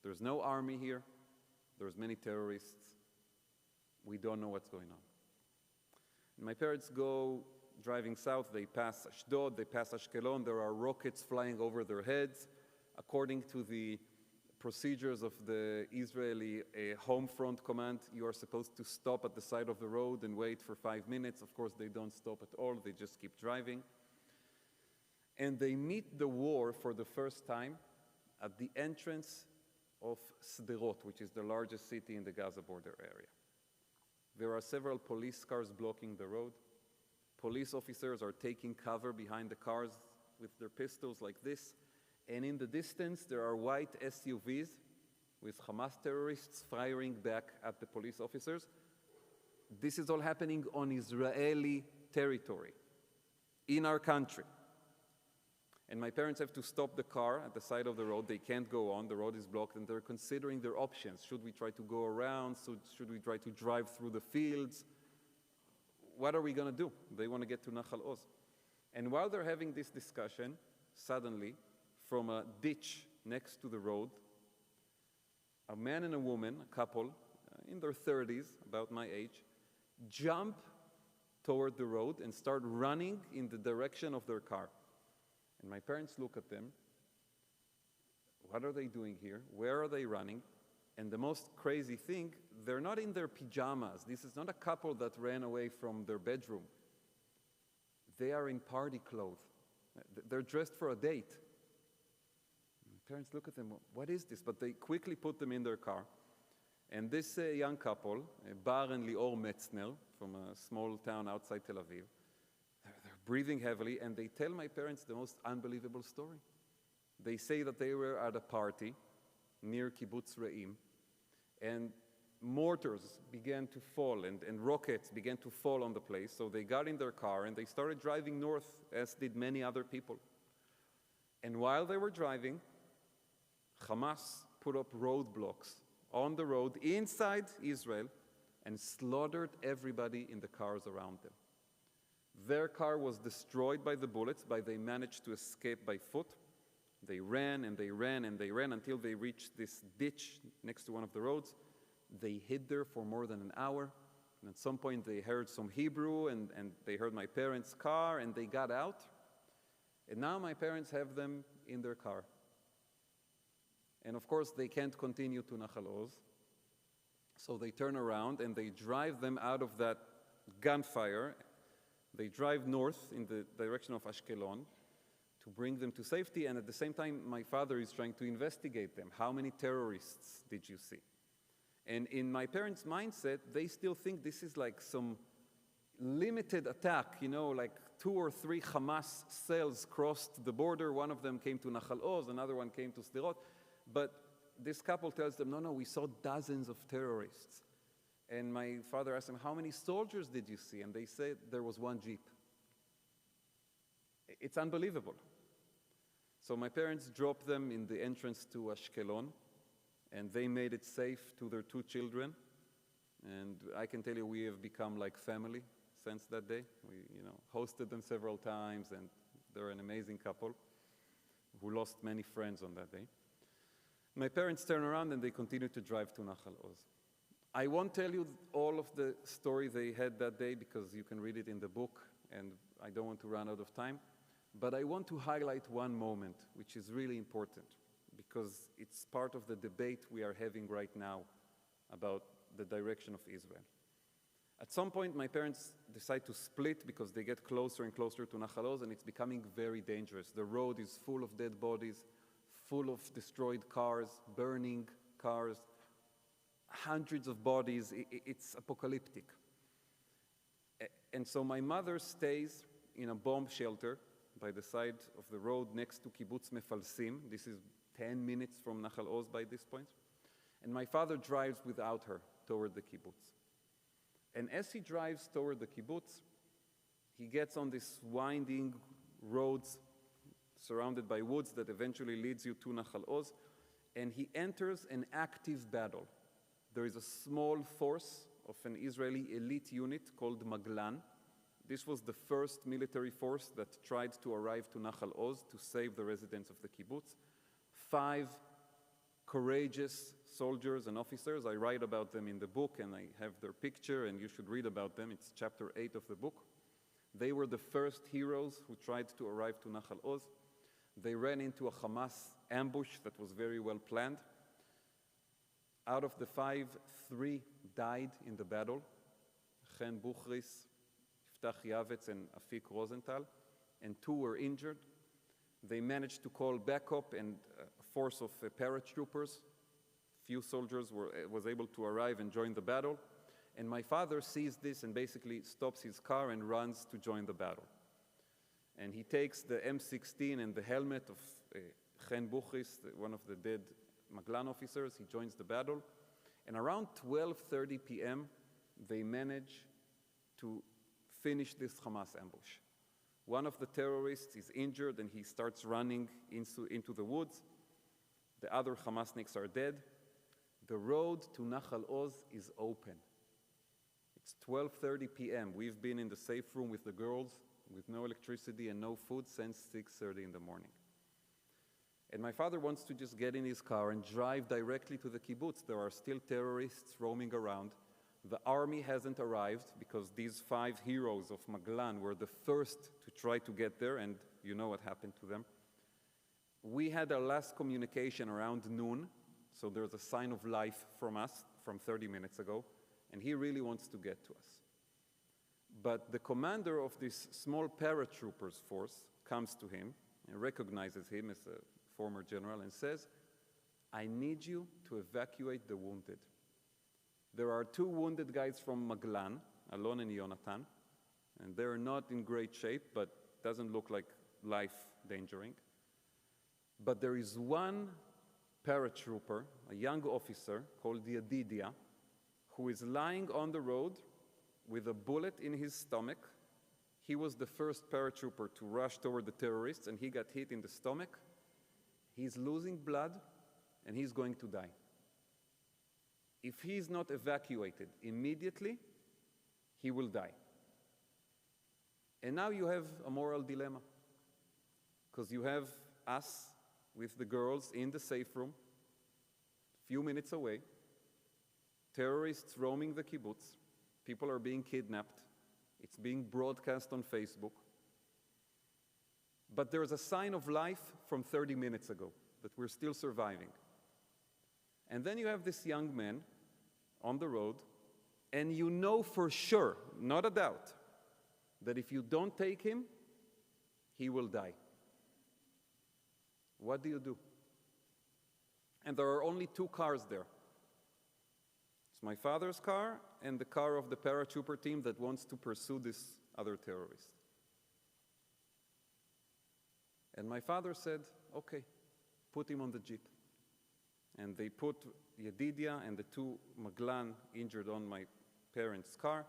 There's no army here. There's many terrorists. We don't know what's going on. And my parents go driving south. They pass Ashdod. They pass Ashkelon. There are rockets flying over their heads. According to the procedures of the Israeli Home Front Command, you are supposed to stop at the side of the road and wait for 5 minutes. Of course, they don't stop at all. They just keep driving. And they meet the war for the first time at the entrance of Sderot, which is the largest city in the Gaza border area. There are several police cars blocking the road. Police officers are taking cover behind the cars with their pistols like this. And in the distance, there are white SUVs with Hamas terrorists firing back at the police officers. This is all happening on Israeli territory, in our country. And my parents have to stop the car at the side of the road. They can't go on. The road is blocked, and they're considering their options. Should we try to go around? Should we try to drive through the fields? What are we going to do? They want to get to Nachal Oz. And while they're having this discussion, suddenly, from a ditch next to the road, a man and a woman, a couple, in their 30s, about my age, jump toward the road and start running in the direction of their car. And my parents look at them. What are they doing here? Where are they running? And the most crazy thing, they're not in their pajamas. This is not a couple that ran away from their bedroom. They are in party clothes. They're dressed for a date. My parents look at them, what is this? But they quickly put them in their car. And this young couple, Bar and Lior Metzner, from a small town outside Tel Aviv, they're breathing heavily, and they tell my parents the most unbelievable story. They say that they were at a party near Kibbutz Re'im, and mortars began to fall, and rockets began to fall on the place. So they got in their car, and they started driving north, as did many other people. And while they were driving, Hamas put up roadblocks on the road inside Israel and slaughtered everybody in the cars around them. Their car was destroyed by the bullets, but they managed to escape by foot. They ran and they ran and they ran until they reached this ditch next to one of the roads. They hid there for more than an hour. And at some point they heard some Hebrew and they heard my parents' car and they got out. And now my parents have them in their car. And of course they can't continue to Nachal Oz. So they turn around and they drive them out of that gunfire. They drive north in the direction of Ashkelon to bring them to safety, and at the same time, my father is trying to investigate them. How many terrorists did you see? And in my parents' mindset, they still think this is like some limited attack, like 2 or 3 Hamas cells crossed the border. One of them came to Nahal Oz, another one came to Sderot. But this couple tells them, no, we saw dozens of terrorists. And my father asked them, how many soldiers did you see? And they said there was 1 jeep. It's unbelievable. So my parents dropped them in the entrance to Ashkelon, and they made it safe to their 2 children. And I can tell you we have become like family since that day. We hosted them several times, and they're an amazing couple who lost many friends on that day. My parents turned around and they continued to drive to Nahal Oz. I won't tell you all of the story they had that day because you can read it in the book, and I don't want to run out of time. But I want to highlight one moment which is really important because it's part of the debate we are having right now about the direction of Israel. At some point, my parents decide to split because they get closer and closer to Nahal Oz, and it's becoming very dangerous. The road is full of dead bodies, full of destroyed cars, burning cars, hundreds of bodies. It's apocalyptic. And so my mother stays in a bomb shelter by the side of the road next to Kibbutz Mefalsim. This is 10 minutes from Nahal Oz by this point. And my father drives without her toward the kibbutz. And as he drives toward the kibbutz, he gets on this winding roads surrounded by woods that eventually leads you to Nahal Oz, and he enters an active battle. There is a small force of an Israeli elite unit called Maglan. This was the first military force that tried to arrive to Nahal Oz to save the residents of the kibbutz. 5 courageous soldiers and officers. I write about them in the book, and I have their picture, and you should read about them. It's chapter 8 of the book. They were the first heroes who tried to arrive to Nahal Oz. They ran into a Hamas ambush that was very well planned. Out of the 5, 3 died in the battle. Chen Buchris, Iftach Yavetz, and Afik Rosenthal, and 2 were injured. They managed to call backup and a force of paratroopers. Few soldiers was able to arrive and join the battle. And my father sees this and basically stops his car and runs to join the battle. And he takes the M16 and the helmet of Chen Buchris, one of the dead Maglan officers. He joins the battle. And around 12:30 p.m., they manage to finish this Hamas ambush. One of the terrorists is injured and he starts running into the woods. The other Hamasniks are dead. The road to Nahal Oz is open. It's 12:30 p.m. We've been in the safe room with the girls with no electricity and no food since 6:30 in the morning. And my father wants to just get in his car and drive directly to the kibbutz. There are still terrorists roaming around. The army hasn't arrived because these 5 heroes of Maglan were the first to try to get there, and you know what happened to them. We had our last communication around noon, so there's a sign of life from us from 30 minutes ago, and he really wants to get to us. But the commander of this small paratroopers force comes to him and recognizes him as a former general and says, "I need you to evacuate the wounded. There are 2 wounded guys from Maglan, Alon and Yonatan, and they're not in great shape, but doesn't look like life-endangering. But there is 1 paratrooper, a young officer called Yedidia, who is lying on the road with a bullet in his stomach. He was the first paratrooper to rush toward the terrorists, and he got hit in the stomach. He's losing blood, and he's going to die. If he's not evacuated immediately, he will die." And now you have a moral dilemma, because you have us with the girls in the safe room, a few minutes away, terrorists roaming the kibbutz, people are being kidnapped, it's being broadcast on Facebook. But there's a sign of life from 30 minutes ago, that we're still surviving. And then you have this young man on the road, and you know for sure, not a doubt, that if you don't take him, he will die. What do you do? And there are only 2 cars there. It's my father's car and the car of the paratrooper team that wants to pursue this other terrorist. And my father said, okay, put him on the jeep. And they put Yedidia and the two Maglan injured on my parents' car.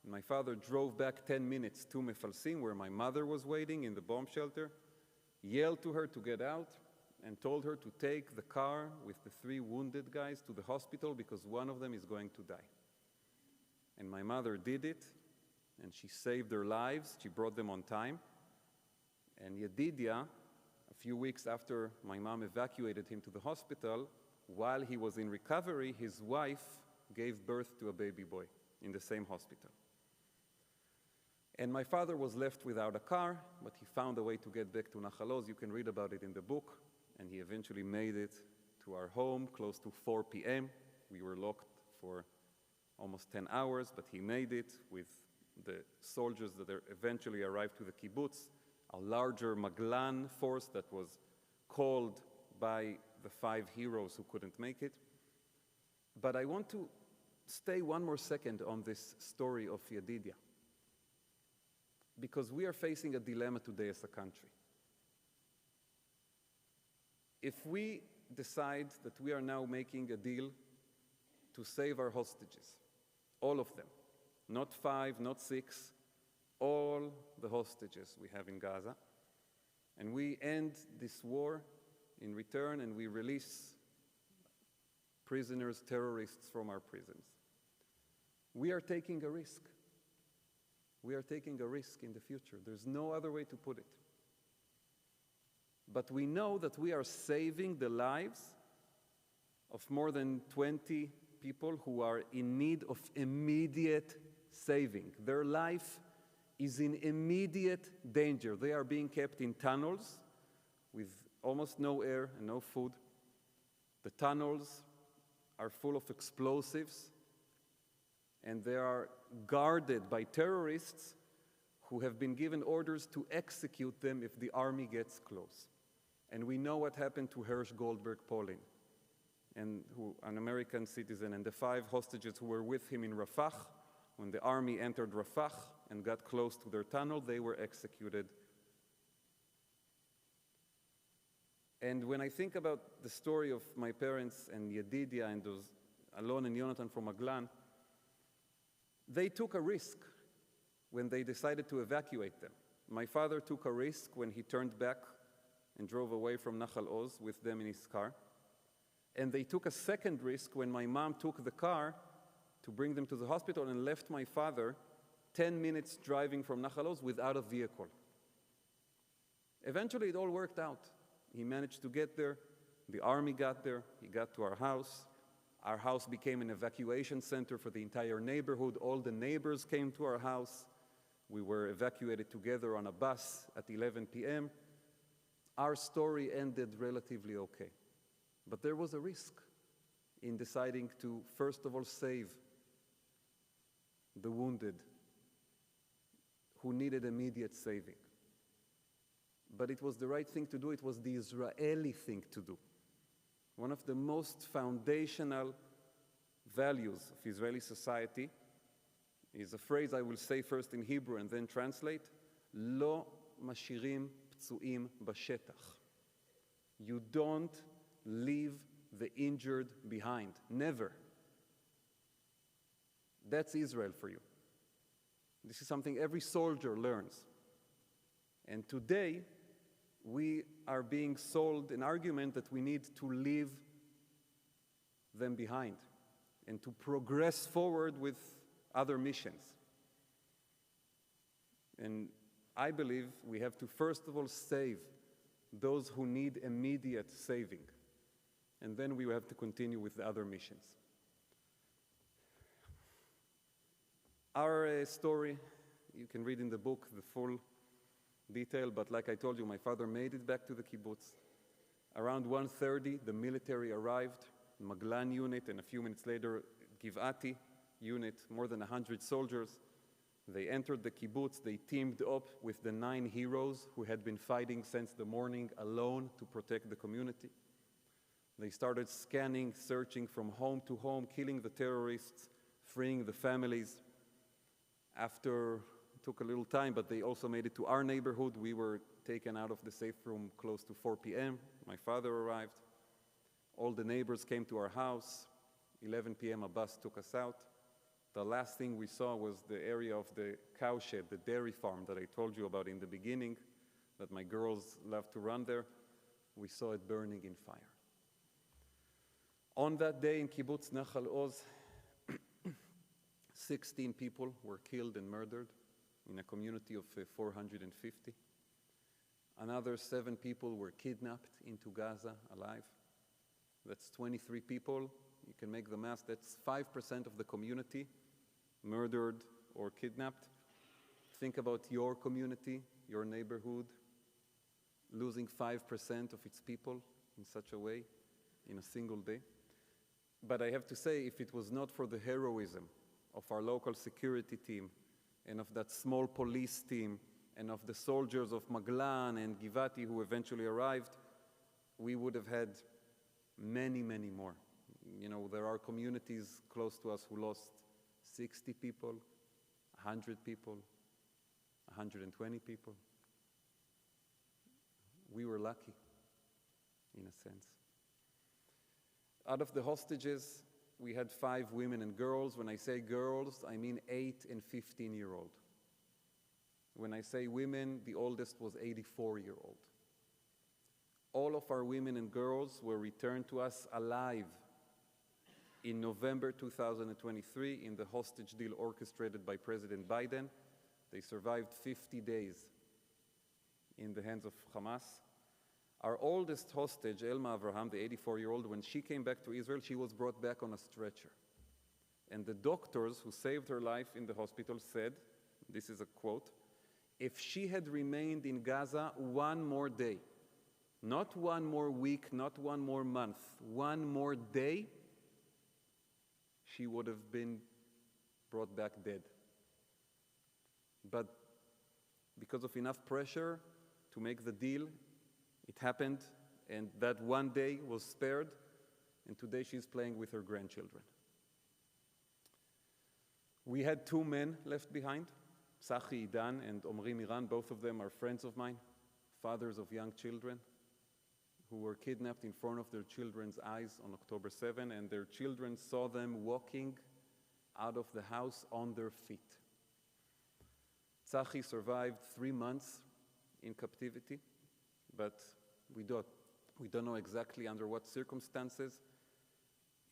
And my father drove back 10 minutes to Mefalsim, where my mother was waiting in the bomb shelter, yelled to her to get out, and told her to take the car with the 3 wounded guys to the hospital because one of them is going to die. And my mother did it, and she saved their lives. She brought them on time. And Yedidia, a few weeks after my mom evacuated him to the hospital, while he was in recovery, his wife gave birth to a baby boy in the same hospital. And my father was left without a car, but he found a way to get back to Nahal Oz. You can read about it in the book. And he eventually made it to our home close to 4 p.m. We were locked for almost 10 hours, but he made it with the soldiers that eventually arrived to the kibbutz, a larger Maglan force that was called by the 5 heroes who couldn't make it. But I want to stay one more second on this story of Yedidia, because we are facing a dilemma today as a country. If we decide that we are now making a deal to save our hostages, all of them, not 5, not 6, all the hostages we have in Gaza, and we end this war in return and we release prisoners, terrorists from our prisons, we are taking a risk. We are taking a risk in the future. There's no other way to put it. But we know that we are saving the lives of more than 20 people who are in need of immediate saving. Their life is in immediate danger. They are being kept in tunnels with almost no air and no food. The tunnels are full of explosives, and they are guarded by terrorists who have been given orders to execute them if the army gets close. And we know what happened to Hersh Goldberg Polin, an American citizen, and the 5 hostages who were with him in Rafah. When the army entered Rafah and got close to their tunnel, they were executed. And when I think about the story of my parents and Yedidia and those Alon and Yonatan from Maglan, they took a risk when they decided to evacuate them. My father took a risk when he turned back and drove away from Nahal Oz with them in his car. And they took a second risk when my mom took the car to bring them to the hospital and left my father 10 minutes driving from Nahal Oz without a vehicle. Eventually, it all worked out. He managed to get there. The army got there. He got to our house. Our house became an evacuation center for the entire neighborhood. All the neighbors came to our house. We were evacuated together on a bus at 11 p.m. Our story ended relatively okay. But there was a risk in deciding to, first of all, save the wounded who needed immediate saving. But it was the right thing to do. It was the Israeli thing to do. One of the most foundational values of Israeli society is a phrase I will say first in Hebrew and then translate, Lo mashirim ptsuim bashetach. You don't leave the injured behind. Never. That's Israel for you. This is something every soldier learns. And today, we are being sold an argument that we need to leave them behind and to progress forward with other missions. And I believe we have to first of all save those who need immediate saving. And then we will have to continue with the other missions. Our story, you can read in the book the full detail, but like I told you, my father made it back to the kibbutz. Around 1:30, the military arrived, Maglan unit, and a few minutes later, Givati unit, more than 100 soldiers. They entered the kibbutz. They teamed up with the 9 heroes who had been fighting since the morning alone to protect the community. They started scanning, searching from home to home, killing the terrorists, freeing the families. After, it took a little time, but they also made it to our neighborhood. We were taken out of the safe room close to 4 p.m. My father arrived. All the neighbors came to our house. 11 p.m. a bus took us out. The last thing we saw was the area of the cow shed, the dairy farm that I told you about in the beginning, that my girls love to run there. We saw it burning in fire. On that day in Kibbutz Nachal Oz, 16 people were killed and murdered in a community of 450. Another 7 people were kidnapped into Gaza alive. That's 23 people. You can make the math. That's 5% of the community murdered or kidnapped. Think about your community, your neighborhood, losing 5% of its people in such a way in a single day. But I have to say, if it was not for the heroism of our local security team and of that small police team and of the soldiers of Maglan and Givati who eventually arrived, we would have had many, many more. You know, there are communities close to us who lost 60 people, 100 people, 120 people. We were lucky, in a sense. Out of the hostages, we had 5 women and girls. When I say girls, I mean 8 and 15-year-old. When I say women, the oldest was 84-year-old. All of our women and girls were returned to us alive in November 2023 in the hostage deal orchestrated by President Biden. They survived 50 days in the hands of Hamas. Our oldest hostage, Elma Avraham, the 84-year-old, when she came back to Israel, she was brought back on a stretcher. And the doctors who saved her life in the hospital said, this is a quote, if she had remained in Gaza one more day, not one more week, not one more month, one more day, she would have been brought back dead. But because of enough pressure to make the deal, it happened, and that one day was spared, and today she's playing with her grandchildren. We had 2 men left behind, Tzachi Idan and Omri Miran. Both of them are friends of mine, fathers of young children, who were kidnapped in front of their children's eyes on October 7, and their children saw them walking out of the house on their feet. Tzachi survived 3 months in captivity, but we don't know exactly under what circumstances.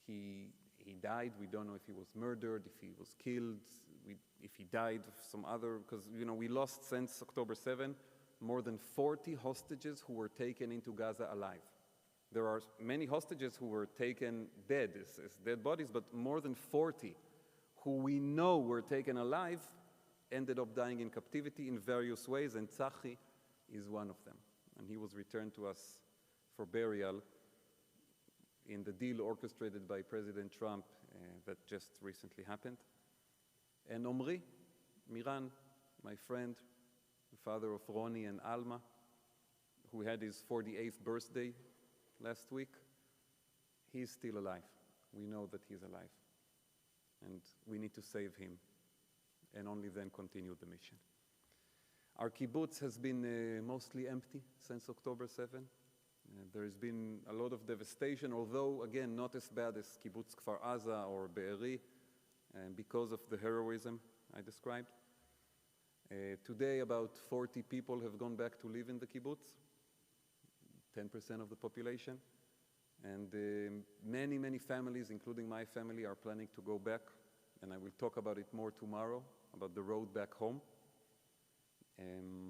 He died. We don't know if he was murdered, if he was killed, if he died of some other, because we lost since October 7 more than 40 hostages who were taken into Gaza alive. There are many hostages who were taken dead, as dead bodies, but more than 40 who we know were taken alive ended up dying in captivity in various ways, and Tzachi is one of them. And he was returned to us for burial in the deal orchestrated by President Trump that just recently happened. And Omri Miran, my friend, the father of Roni and Alma, who had his 48th birthday last week, he's still alive. We know that he's alive. And we need to save him, and only then continue the mission. Our kibbutz has been mostly empty since October 7. There has been a lot of devastation, although, again, not as bad as kibbutz Kfar Aza or Be'eri, because of the heroism I described. Today, about 40 people have gone back to live in the kibbutz, 10% of the population. And many, many families, including my family, are planning to go back. And I will talk about it more tomorrow, about the road back home.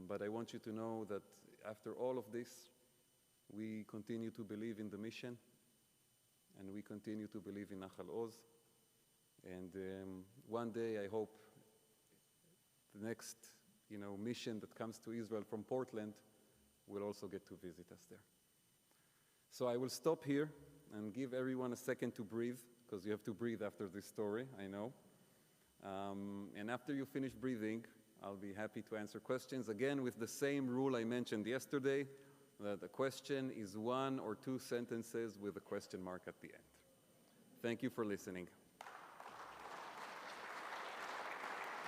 But I want you to know that after all of this, we continue to believe in the mission, and we continue to believe in Nachal Oz. And one day, I hope, the next mission that comes to Israel from Portland will also get to visit us there. So I will stop here and give everyone a second to breathe, because you have to breathe after this story, I know. And after you finish breathing, I'll be happy to answer questions, again with the same rule I mentioned yesterday. that a question is one or two sentences with a question mark at the end. Thank you for listening.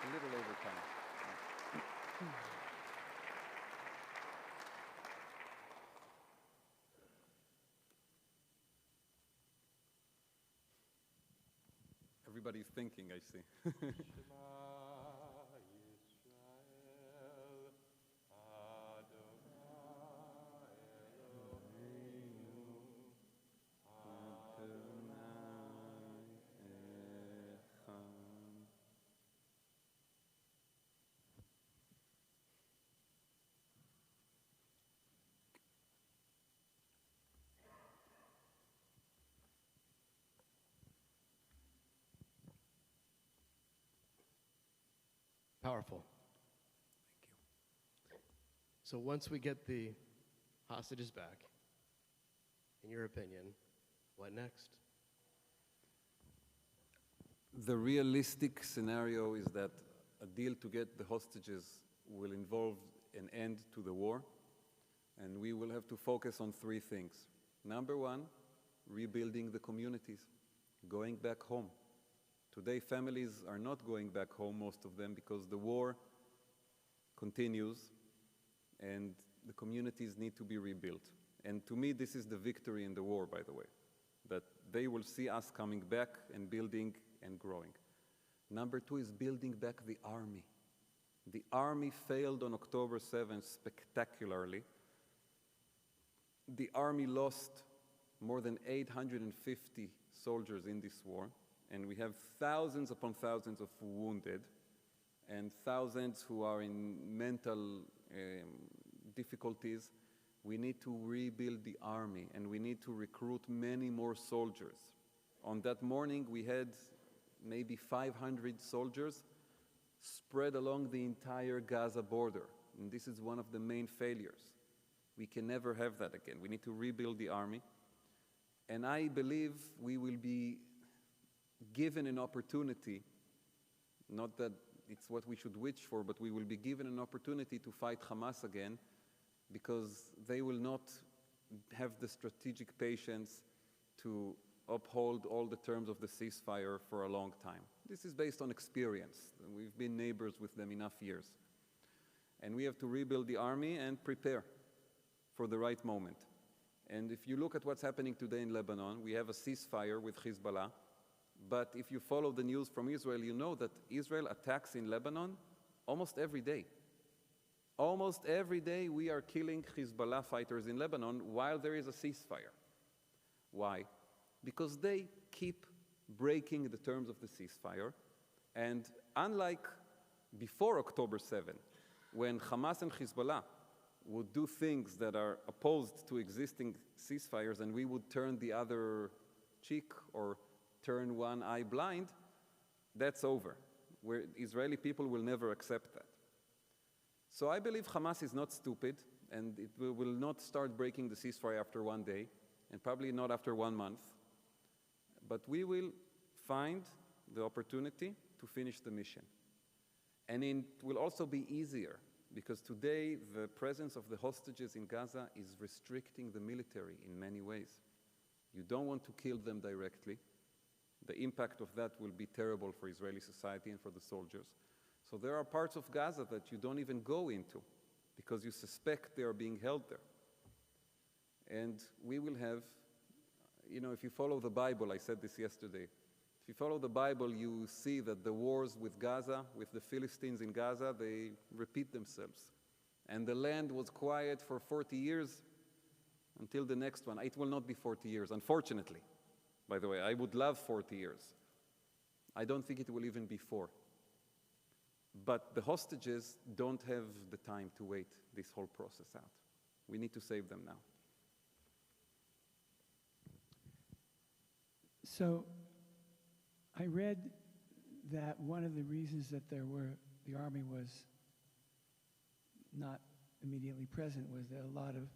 A little over time. Everybody's thinking, I see. Powerful. Thank you. So once we get the hostages back, in your opinion, what next? The realistic scenario is that a deal to get the hostages will involve an end to the war, and we will have to focus on three things. Number one, rebuilding the communities, going back home. Today, families are not going back home, most of them, because the war continues and the communities need to be rebuilt. And to me, this is the victory in the war, by the way, that they will see us coming back and building and growing. Number two is building back the army. The army failed on October 7th spectacularly. The army lost more than 850 soldiers in this war. And we have thousands upon thousands of wounded and thousands who are in mental difficulties. We need to rebuild the army and we need to recruit many more soldiers. On that morning, we had maybe 500 soldiers spread along the entire Gaza border. And this is one of the main failures. We can never have that again. We need to rebuild the army. And I believe we will be given an opportunity, not that it's what we should wish for, but we will be given an opportunity to fight Hamas again because they will not have the strategic patience to uphold all the terms of the ceasefire for a long time. This is based on experience. We've been neighbors with them enough years. And we have to rebuild the army and prepare for the right moment. And if you look at what's happening today in Lebanon, we have a ceasefire with Hezbollah. But if you follow the news from Israel, you know that Israel attacks in Lebanon almost every day. Almost every day we are killing Hezbollah fighters in Lebanon while there is a ceasefire. Why? Because they keep breaking the terms of the ceasefire. And unlike before October 7, when Hamas and Hezbollah would do things that are opposed to existing ceasefires and we would turn the other cheek or turn one eye blind, that's over. Where Israeli people will never accept that. So I believe Hamas is not stupid, and it will not start breaking the ceasefire after one day, and probably not after 1 month. But we will find the opportunity to finish the mission. And it will also be easier, because today the presence of the hostages in Gaza is restricting the military in many ways. You don't want to kill them directly. The impact of that will be terrible for Israeli society and for the soldiers. So there are parts of Gaza that you don't even go into because you suspect they are being held there. And we will have, if you follow the Bible, I said this yesterday, if you follow the Bible, you see that the wars with Gaza, with the Philistines in Gaza, they repeat themselves. And the land was quiet for 40 years until the next one. It will not be 40 years, unfortunately. By the way, I would love 40 years. I don't think it will even be 4. But the hostages don't have the time to wait this whole process out. We need to save them now. So I read that one of the reasons that the army was not immediately present was that a lot of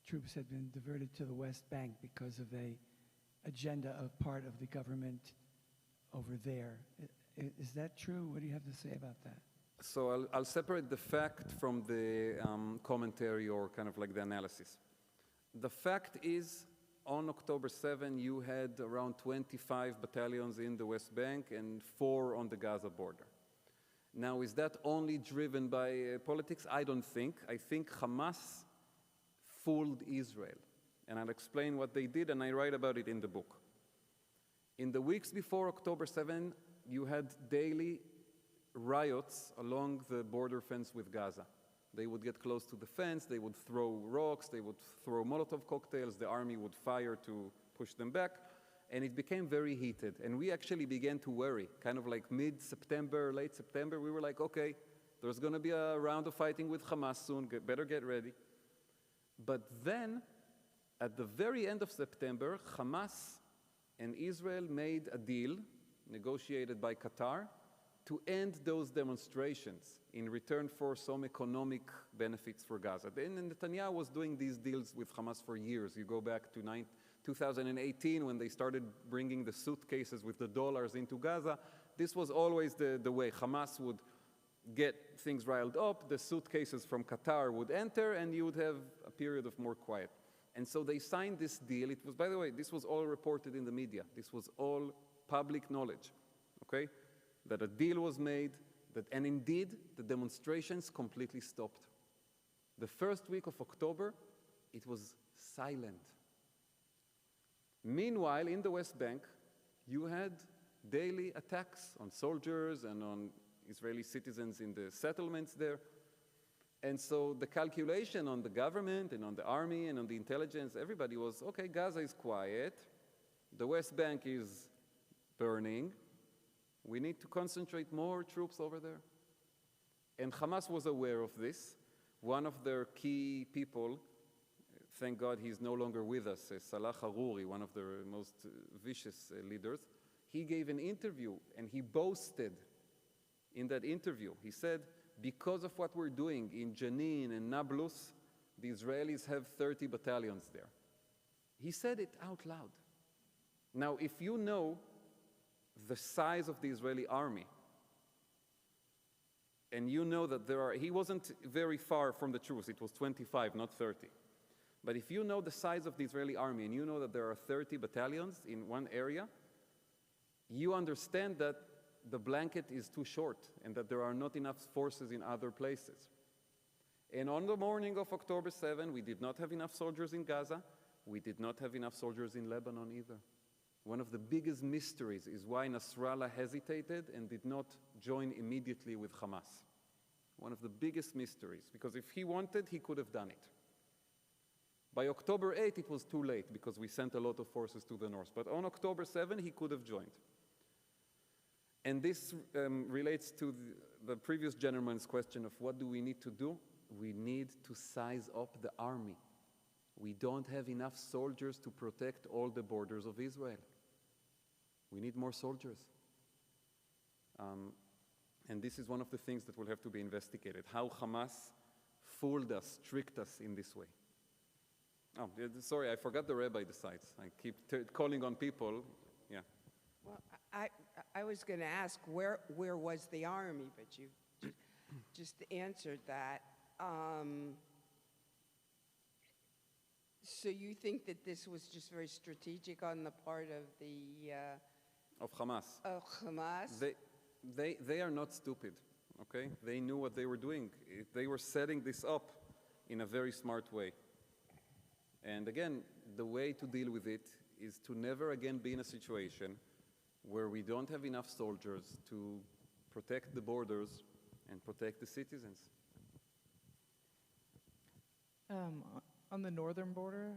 troops had been diverted to the West Bank because of a agenda of part of the government over there. Is that true? What do you have to say about that? So I'll separate the fact from the commentary or kind of like the analysis. The fact is, on October 7, you had around 25 battalions in the West Bank and 4 on the Gaza border. Now, is that only driven by politics? I don't think. I think Hamas fooled Israel. And I'll explain what they did, and I write about it in the book. In the weeks before October 7, you had daily riots along the border fence with Gaza. They would get close to the fence, they would throw rocks, they would throw Molotov cocktails, the army would fire to push them back, and it became very heated. And we actually began to worry, kind of like mid-September, late September, we were like, okay, there's going to be a round of fighting with Hamas soon, better get ready. But then, at the very end of September, Hamas and Israel made a deal, negotiated by Qatar, to end those demonstrations in return for some economic benefits for Gaza. And Netanyahu was doing these deals with Hamas for years. You go back to 2018 when they started bringing the suitcases with the dollars into Gaza. This was always the way. Hamas would get things riled up, the suitcases from Qatar would enter, and you would have a period of more quiet. And so they signed this deal. It was, by the way, this was all reported in the media. This was all public knowledge, okay? That a deal was made, and indeed, the demonstrations completely stopped. The first week of October, it was silent. Meanwhile, in the West Bank, you had daily attacks on soldiers and on Israeli citizens in the settlements there. And so the calculation on the government and on the army and on the intelligence, everybody was, okay, Gaza is quiet, the West Bank is burning, we need to concentrate more troops over there. And Hamas was aware of this. One of their key people, thank God he's no longer with us, Salah Harrowing, one of their most vicious leaders, he gave an interview and he boasted in that interview. He said, because of what we're doing in Jenin and Nablus, the Israelis have 30 battalions there. He said it out loud. Now, if you know the size of the Israeli army, and you know that he wasn't very far from the truth, it was 25, not 30. But if you know the size of the Israeli army, and you know that there are 30 battalions in one area, you understand that the blanket is too short, and that there are not enough forces in other places. And on the morning of October 7, we did not have enough soldiers in Gaza, we did not have enough soldiers in Lebanon either. One of the biggest mysteries is why Nasrallah hesitated and did not join immediately with Hamas. One of the biggest mysteries, because if he wanted, he could have done it. By October 8, it was too late because we sent a lot of forces to the north. But on October 7, he could have joined. And this relates to the previous gentleman's question of what do we need to do? We need to size up the army. We don't have enough soldiers to protect all the borders of Israel. We need more soldiers. And this is one of the things that will have to be investigated, how Hamas fooled us, tricked us in this way. Oh, sorry, I forgot the rabbi decides. I keep calling on people. Yeah. Well, I was going to ask where was the army, but you just answered that. So you think that this was just very strategic on the part of of Hamas. Of Hamas? They are not stupid, okay? They knew what they were doing. They were setting this up in a very smart way. And again, the way to deal with it is to never again be in a situation where we don't have enough soldiers to protect the borders and protect the citizens. On the northern border,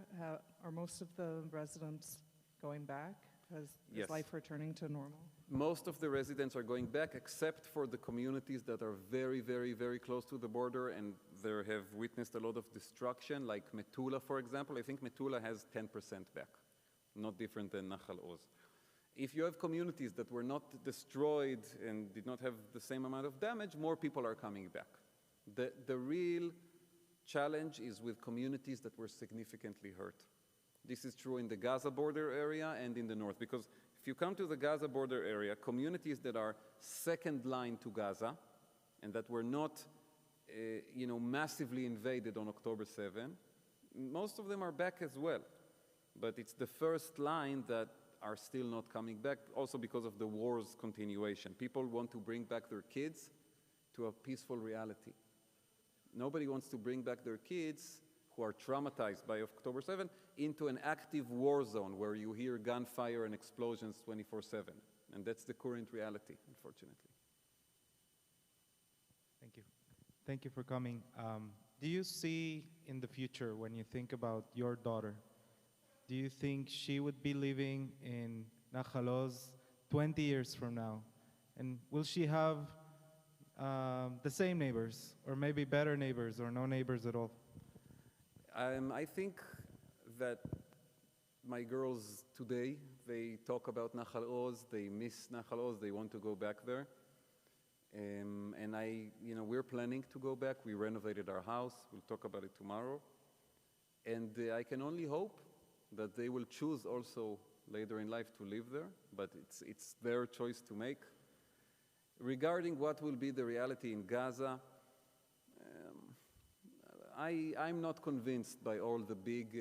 are most of the residents going back? Is Yes. life returning to normal? Most of the residents are going back, except for the communities that are very, very, very close to the border and they have witnessed a lot of destruction, like Metula, for example. I think Metula has 10% back, not different than Nahal Oz. If you have communities that were not destroyed and did not have the same amount of damage, more people are coming back. The real challenge is with communities that were significantly hurt. This is true in the Gaza border area and in the north, because if you come to the Gaza border area, communities that are second line to Gaza, and that were not massively invaded on October 7. Most of them are back as well, but it's the first line that are still not coming back, also because of the war's continuation. People want to bring back their kids to a peaceful reality. Nobody wants to bring back their kids who are traumatized by October 7 into an active war zone where you hear gunfire and explosions 24/7. And that's the current reality, unfortunately. Thank you. Thank you for coming. Do you see in the future, when you think about your daughter, do you think she would be living in Nahal Oz 20 years from now? And will she have the same neighbors, or maybe better neighbors, or no neighbors at all? I think that my girls today, they talk about Nahal Oz, they miss Nahal Oz, they want to go back there. And we're planning to go back. We renovated our house. We'll talk about it tomorrow. And I can only hope that they will choose also later in life to live there, but it's their choice to make. Regarding what will be the reality in Gaza, I'm not convinced by all the big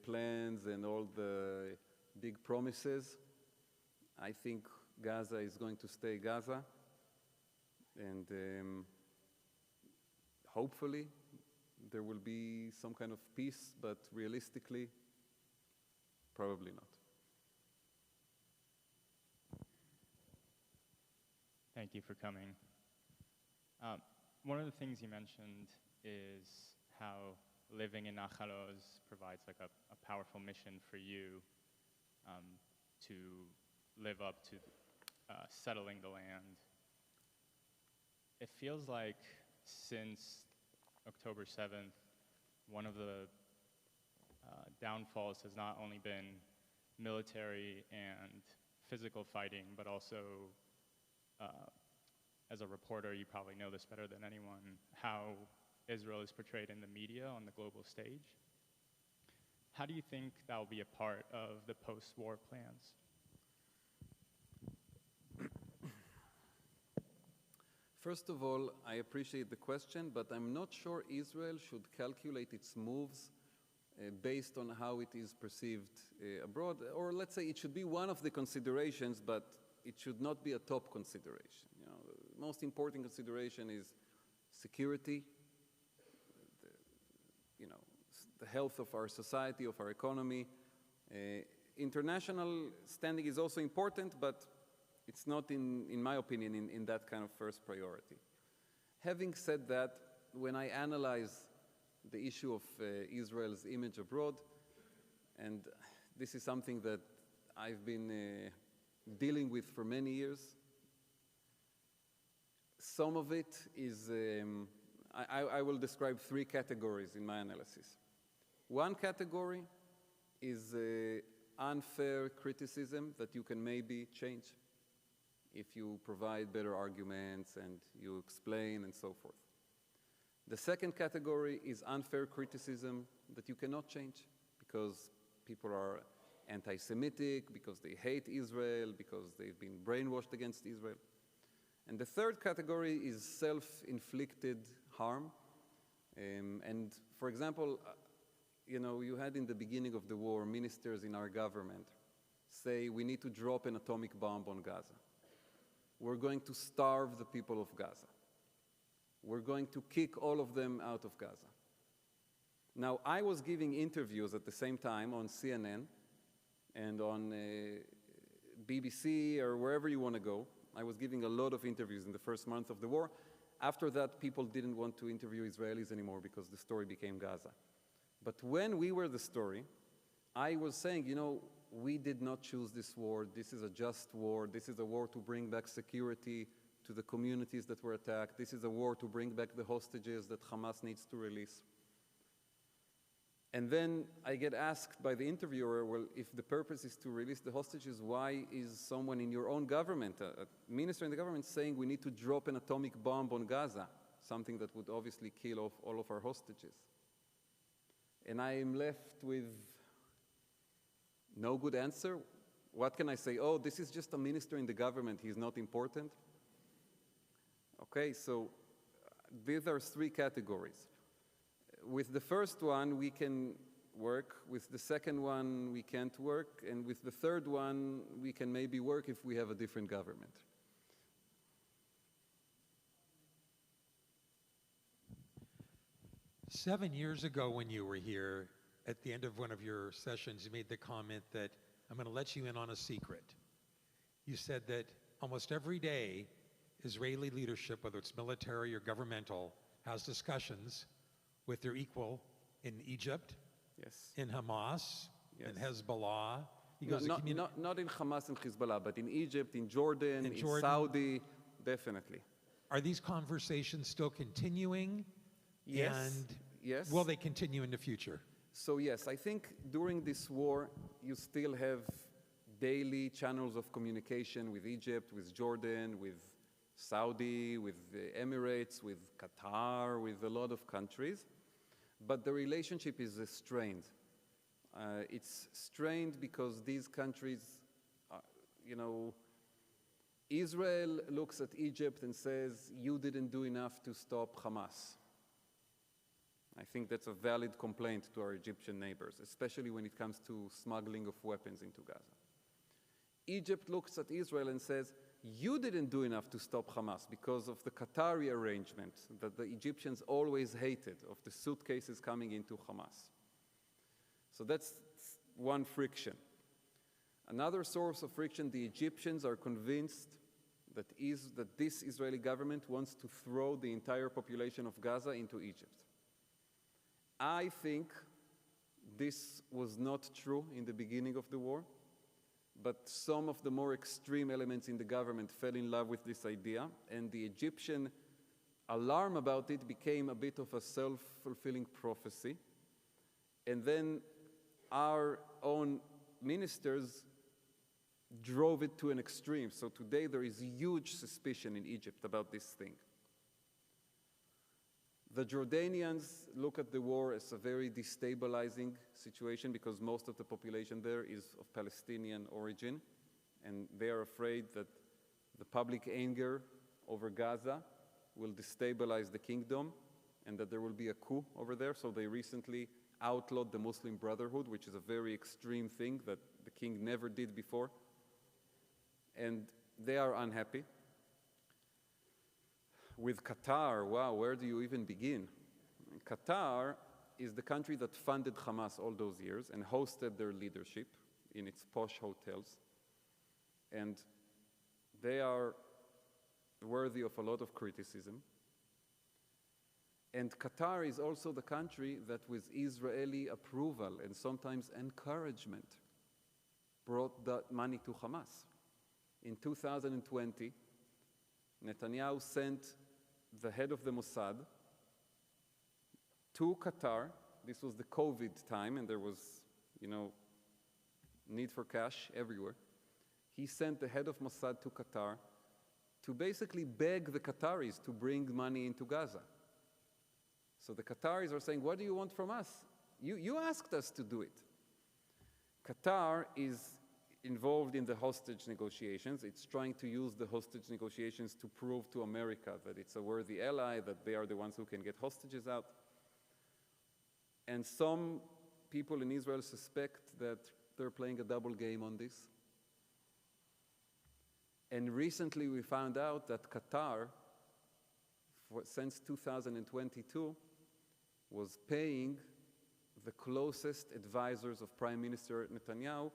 plans and all the big promises. I think Gaza is going to stay Gaza, and hopefully there will be some kind of peace, but realistically, probably not. Thank you for coming. One of the things you mentioned is how living in Nahal Oz provides like a powerful mission for you to live up to settling the land. It feels like since October 7th, one of the downfalls has not only been military and physical fighting, but also as a reporter, you probably know this better than anyone, how Israel is portrayed in the media on the global stage. How do you think that will be a part of the post-war plans? First of all, I appreciate the question, but I'm not sure Israel should calculate its moves based on how it is perceived abroad. Or let's say it should be one of the considerations, but it should not be a top consideration. The most important consideration is security, the health of our society, of our economy. International standing is also important, but it's not, in my opinion, in that kind of first priority. Having said that, when I analyze the issue of Israel's image abroad, and this is something that I've been dealing with for many years, some of it is, I will describe three categories in my analysis. One category is unfair criticism that you can maybe change if you provide better arguments and you explain and so forth. The second category is unfair criticism that you cannot change because people are anti-Semitic, because they hate Israel, because they've been brainwashed against Israel. And the third category is self-inflicted harm. And for example, you had in the beginning of the war ministers in our government say we need to drop an atomic bomb on Gaza. We're going to starve the people of Gaza. We're going to kick all of them out of Gaza. Now, I was giving interviews at the same time on CNN and on BBC or wherever you want to go. I was giving a lot of interviews in the first month of the war. After that, people didn't want to interview Israelis anymore because the story became Gaza. But when we were the story, I was saying, we did not choose this war. This is a just war. This is a war to bring back security to the communities that were attacked. This is a war to bring back the hostages that Hamas needs to release. And then I get asked by the interviewer, well, if the purpose is to release the hostages, why is someone in your own government, a minister in the government, saying we need to drop an atomic bomb on Gaza, something that would obviously kill off all of our hostages? And I am left with no good answer. What can I say? Oh, this is just a minister in the government. He's not important. Okay, so these are three categories. With the first one, we can work. With the second one, we can't work. And with the third one, we can maybe work if we have a different government. Seven years ago when you were here, at the end of one of your sessions, you made the comment that, I'm going to let you in on a secret. You said that almost every day, Israeli leadership, whether it's military or governmental, has discussions with their equal in Egypt, Yes. in Hamas, Yes. in Hezbollah. He No, goes, not in Hamas and Hezbollah, but in Egypt, in Jordan, in Saudi, definitely. Are these conversations still continuing? Yes. And Yes. will they continue in the future? So yes, I think during this war, you still have daily channels of communication with Egypt, with Jordan, with Saudi, with the Emirates, with Qatar, with a lot of countries. But the relationship is strained. It's strained because these countries, Israel looks at Egypt and says, you didn't do enough to stop Hamas. I think that's a valid complaint to our Egyptian neighbors, especially when it comes to smuggling of weapons into Gaza. Egypt looks at Israel and says, you didn't do enough to stop Hamas because of the Qatari arrangement that the Egyptians always hated, of the suitcases coming into Hamas. So that's one friction. Another source of friction, the Egyptians are convinced that this Israeli government wants to throw the entire population of Gaza into Egypt. I think this was not true in the beginning of the war, but some of the more extreme elements in the government fell in love with this idea, and the Egyptian alarm about it became a bit of a self-fulfilling prophecy. And then our own ministers drove it to an extreme. So today there is huge suspicion in Egypt about this thing. The Jordanians look at the war as a very destabilizing situation because most of the population there is of Palestinian origin, and they are afraid that the public anger over Gaza will destabilize the kingdom and that there will be a coup over there. So they recently outlawed the Muslim Brotherhood, which is a very extreme thing that the king never did before. And they are unhappy. With Qatar, wow, where do you even begin? Qatar is the country that funded Hamas all those years and hosted their leadership in its posh hotels. And they are worthy of a lot of criticism. And Qatar is also the country that, with Israeli approval and sometimes encouragement, brought that money to Hamas. In 2020, Netanyahu sent the head of the Mossad to Qatar. This was the COVID time, and there was, need for cash everywhere. He sent the head of Mossad to Qatar to basically beg the Qataris to bring money into Gaza. So the Qataris are saying, what do you want from us? You asked us to do it. Qatar is involved in the hostage negotiations. It's trying to use the hostage negotiations to prove to America that it's a worthy ally, that they are the ones who can get hostages out. And some people in Israel suspect that they're playing a double game on this. And recently we found out that Qatar, since 2022, was paying the closest advisors of Prime Minister Netanyahu.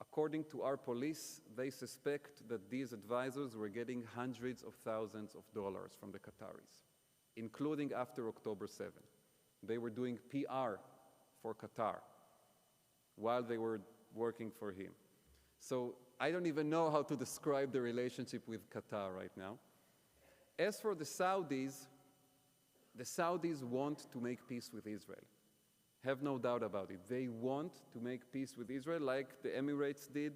According to our police, they suspect that these advisors were getting hundreds of thousands of dollars from the Qataris, including after October 7. They were doing PR for Qatar while they were working for him. So I don't even know how to describe the relationship with Qatar right now. As for the Saudis want to make peace with Israel. Have no doubt about it. They want to make peace with Israel like the Emirates did,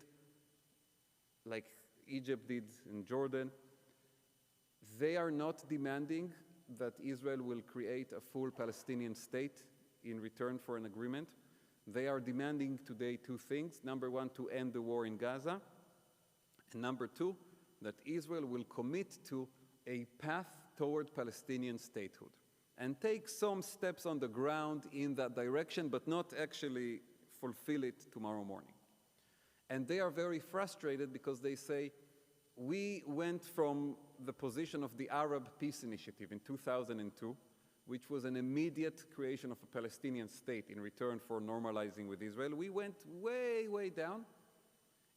like Egypt did in Jordan. They are not demanding that Israel will create a full Palestinian state in return for an agreement. They are demanding today two things. Number one, to end the war in Gaza. And number two, that Israel will commit to a path toward Palestinian statehood and take some steps on the ground in that direction, but not actually fulfill it tomorrow morning. And they are very frustrated because they say, we went from the position of the Arab Peace Initiative in 2002, which was an immediate creation of a Palestinian state in return for normalizing with Israel. We went way, way down,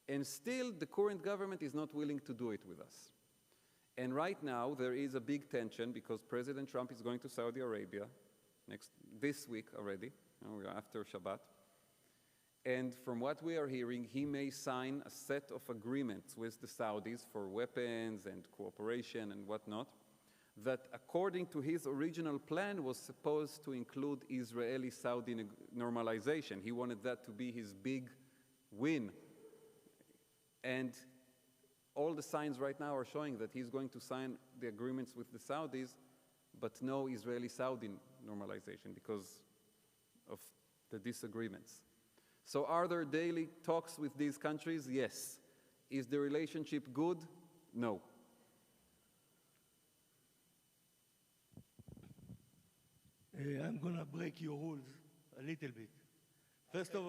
and still the current government is not willing to do it with us. And right now there is a big tension because President Trump is going to Saudi Arabia this week already, after Shabbat. And from what we are hearing, he may sign a set of agreements with the Saudis for weapons and cooperation and whatnot, that according to his original plan was supposed to include Israeli-Saudi normalization. He wanted that to be his big win. And all the signs right now are showing that he's going to sign the agreements with the Saudis, but no Israeli-Saudi normalization because of the disagreements. So are there daily talks with these countries? Yes. Is the relationship good? No. I'm going to break your rules a little bit. First of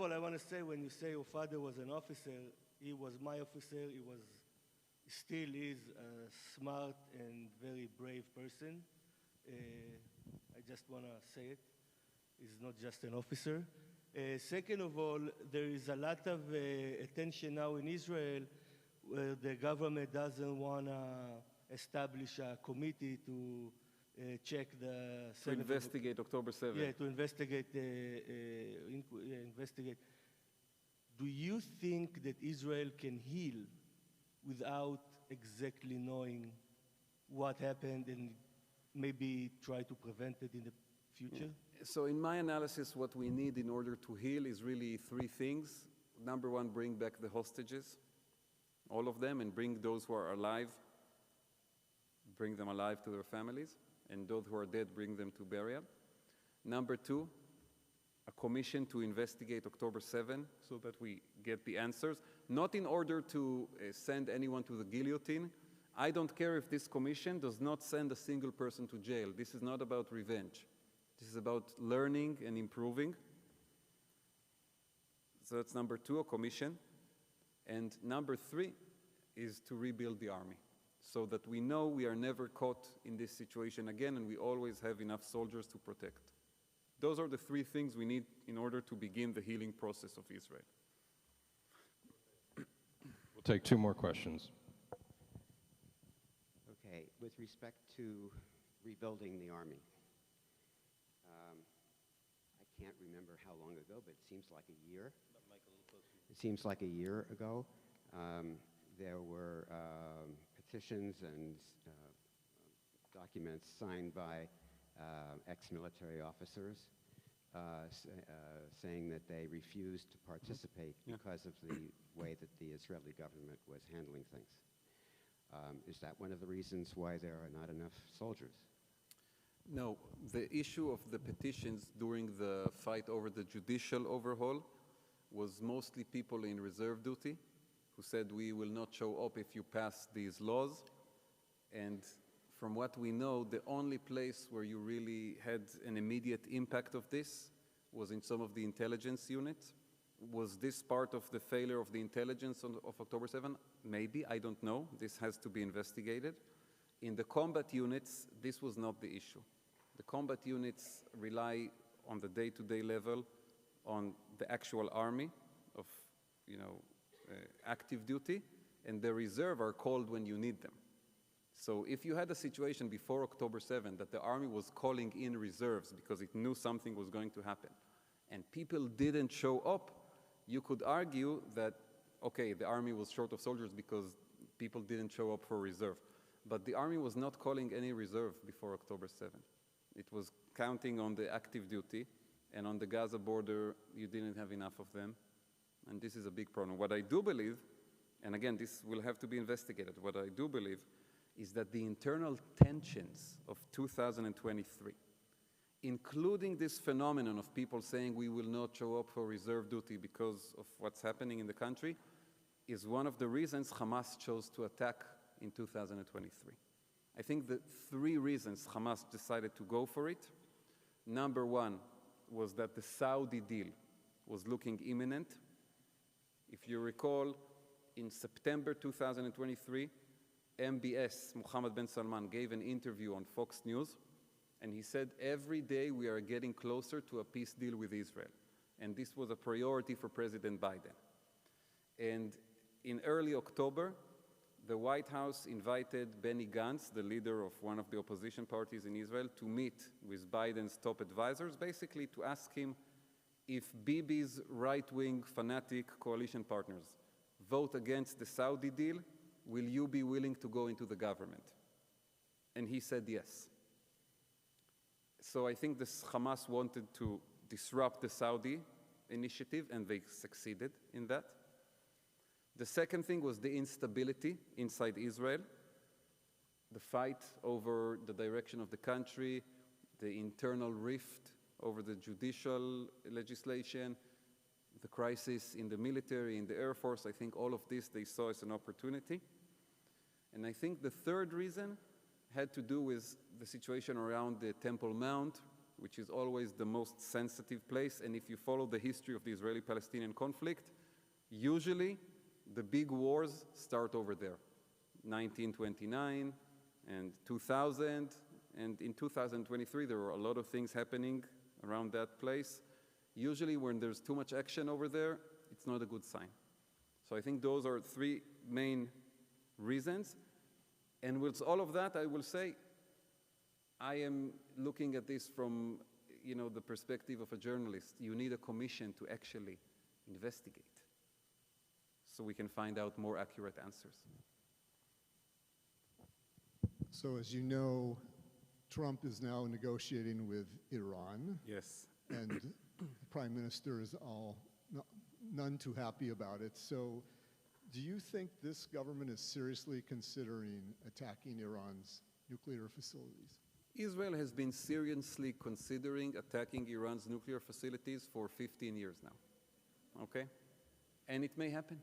all, I want to say when you say your father was an officer, he was my officer. He still is a smart and very brave person. I just want to say it. He's not just an officer. Second of all, there is a lot of attention now in Israel where the government doesn't want to establish a committee to check the... To investigate October 7th. Yeah, to investigate. Investigate. Do you think that Israel can heal without exactly knowing what happened and maybe try to prevent it in the future? So in my analysis, what we need in order to heal is really three things. Number one, bring back the hostages, all of them, and bring those who are alive, bring them alive to their families, and those who are dead, bring them to burial. Number two, a commission to investigate October 7 so that we get the answers, not in order to send anyone to the guillotine. I don't care if this commission does not send a single person to jail. This is not about revenge. This is about learning and improving. So that's number two, a commission. And number three is to rebuild the army so that we know we are never caught in this situation again and we always have enough soldiers to protect. Those are the three things we need in order to begin the healing process of Israel. We'll take two more questions. Okay, with respect to rebuilding the army, I can't remember how long ago, but it seems like a year. It seems like a year ago, there were petitions and documents signed by ex-military officers saying that they refused to participate because of the way that the Israeli government was handling things. Is that one of the reasons why there are not enough soldiers? No, the issue of the petitions during the fight over the judicial overhaul was mostly people in reserve duty who said we will not show up if you pass these laws. And from what we know, the only place where you really had an immediate impact of this was in some of the intelligence units. Was this part of the failure of the intelligence of October 7? Maybe, I don't know. This has to be investigated. In the combat units, this was not the issue. The combat units rely on the day-to-day level on the actual army of, active duty, and the reserve are called when you need them. So if you had a situation before October 7 that the army was calling in reserves because it knew something was going to happen, and people didn't show up, you could argue that, okay, the army was short of soldiers because people didn't show up for reserve. But the army was not calling any reserve before October 7. It was counting on the active duty, and on the Gaza border, you didn't have enough of them. And this is a big problem. What I do believe, and again, this will have to be investigated, what I do believe is that the internal tensions of 2023, including this phenomenon of people saying we will not show up for reserve duty because of what's happening in the country, is one of the reasons Hamas chose to attack in 2023. I think the three reasons Hamas decided to go for it. Number one was that the Saudi deal was looking imminent. If you recall, in September 2023, MBS, Mohammed bin Salman, gave an interview on Fox News, and he said, every day we are getting closer to a peace deal with Israel. And this was a priority for President Biden. And in early October, the White House invited Benny Gantz, the leader of one of the opposition parties in Israel, to meet with Biden's top advisors, basically to ask him if Bibi's right-wing fanatic coalition partners vote against the Saudi deal, will you be willing to go into the government? And he said yes. So I think this Hamas wanted to disrupt the Saudi initiative, and they succeeded in that. The second thing was the instability inside Israel, the fight over the direction of the country, the internal rift over the judicial legislation, the crisis in the military, in the Air Force. I think all of this they saw as an opportunity. And I think the third reason had to do with the situation around the Temple Mount, which is always the most sensitive place. And if you follow the history of the Israeli-Palestinian conflict, usually the big wars start over there, 1929 and 2000. And in 2023, there were a lot of things happening around that place. Usually when there's too much action over there, it's not a good sign. So I think those are three main reasons. And with all of that, I will say, I am looking at this from, the perspective of a journalist. You need a commission to actually investigate so we can find out more accurate answers. So as you know, Trump is now negotiating with Iran. Yes. And the Prime Minister is none too happy about it. So do you think this government is seriously considering attacking Iran's nuclear facilities? Israel has been seriously considering attacking Iran's nuclear facilities for 15 years now, okay? And it may happen.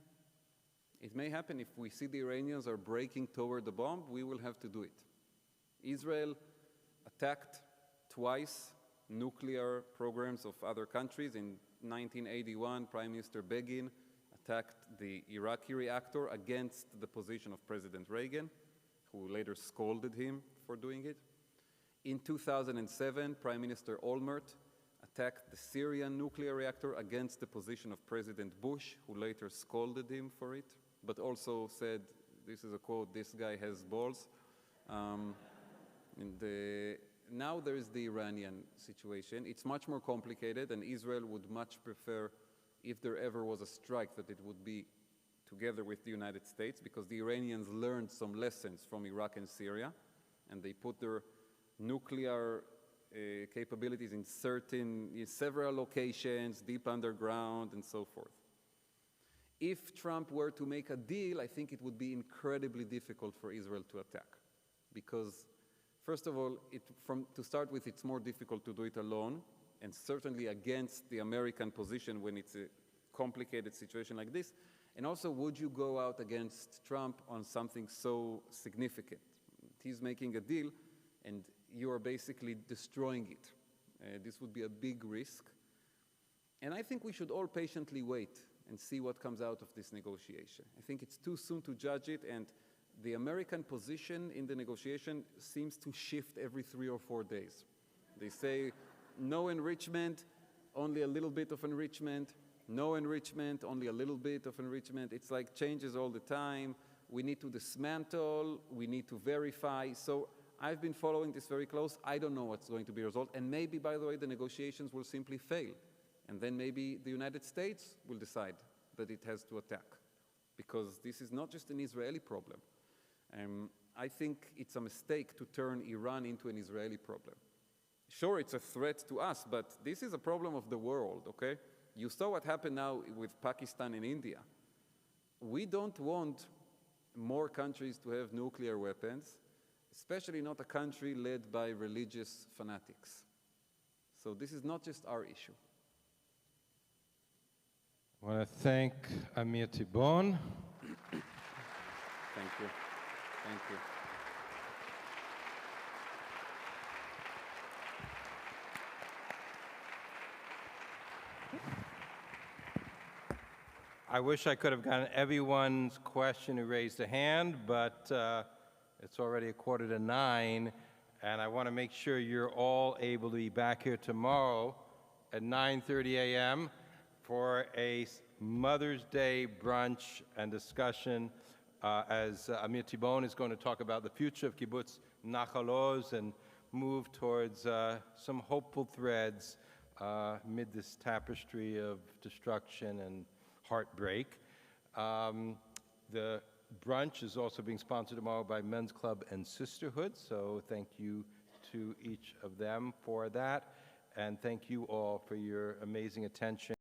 It may happen. If we see the Iranians are breaking toward the bomb, we will have to do it. Israel attacked twice nuclear programs of other countries. In 1981, Prime Minister Begin attacked the Iraqi reactor against the position of President Reagan, who later scolded him for doing it. In 2007, Prime Minister Olmert attacked the Syrian nuclear reactor against the position of President Bush, who later scolded him for it, but also said, this is a quote, "This guy has balls." Now there is the Iranian situation. It's much more complicated, and Israel would much prefer, if there ever was a strike, that it would be together with the United States, because the Iranians learned some lessons from Iraq and Syria, and they put their nuclear capabilities in several locations, deep underground, and so forth. If Trump were to make a deal, I think it would be incredibly difficult for Israel to attack, because first of all, to start with, it's more difficult to do it alone, and certainly against the American position when it's a complicated situation like this. And also, would you go out against Trump on something so significant? He's making a deal, and you are basically destroying it. This would be a big risk. And I think we should all patiently wait and see what comes out of this negotiation. I think it's too soon to judge it, and the American position in the negotiation seems to shift every 3 or 4 days. They say, no enrichment, only a little bit of enrichment, no enrichment, only a little bit of enrichment. It's like changes all the time. We need to dismantle, we need to verify. So I've been following this very close. I don't know what's going to be the result. And maybe, by the way, the negotiations will simply fail. And then maybe the United States will decide that it has to attack, because this is not just an Israeli problem. I think it's a mistake to turn Iran into an Israeli problem. Sure, it's a threat to us, but this is a problem of the world, okay? You saw what happened now with Pakistan and India. We don't want more countries to have nuclear weapons, especially not a country led by religious fanatics. So this is not just our issue. I want to thank Amir Tibon. Thank you. Thank you. I wish I could have gotten everyone's question who raised a hand, but it's already 8:45, and I want to make sure you're all able to be back here tomorrow at 9:30 a.m. for a Mother's Day brunch and discussion as Amir Tibon is going to talk about the future of Kibbutz Nachal Oz and move towards some hopeful threads amid this tapestry of destruction and heartbreak. The brunch is also being sponsored tomorrow by Men's Club and Sisterhood, so thank you to each of them for that, and thank you all for your amazing attention.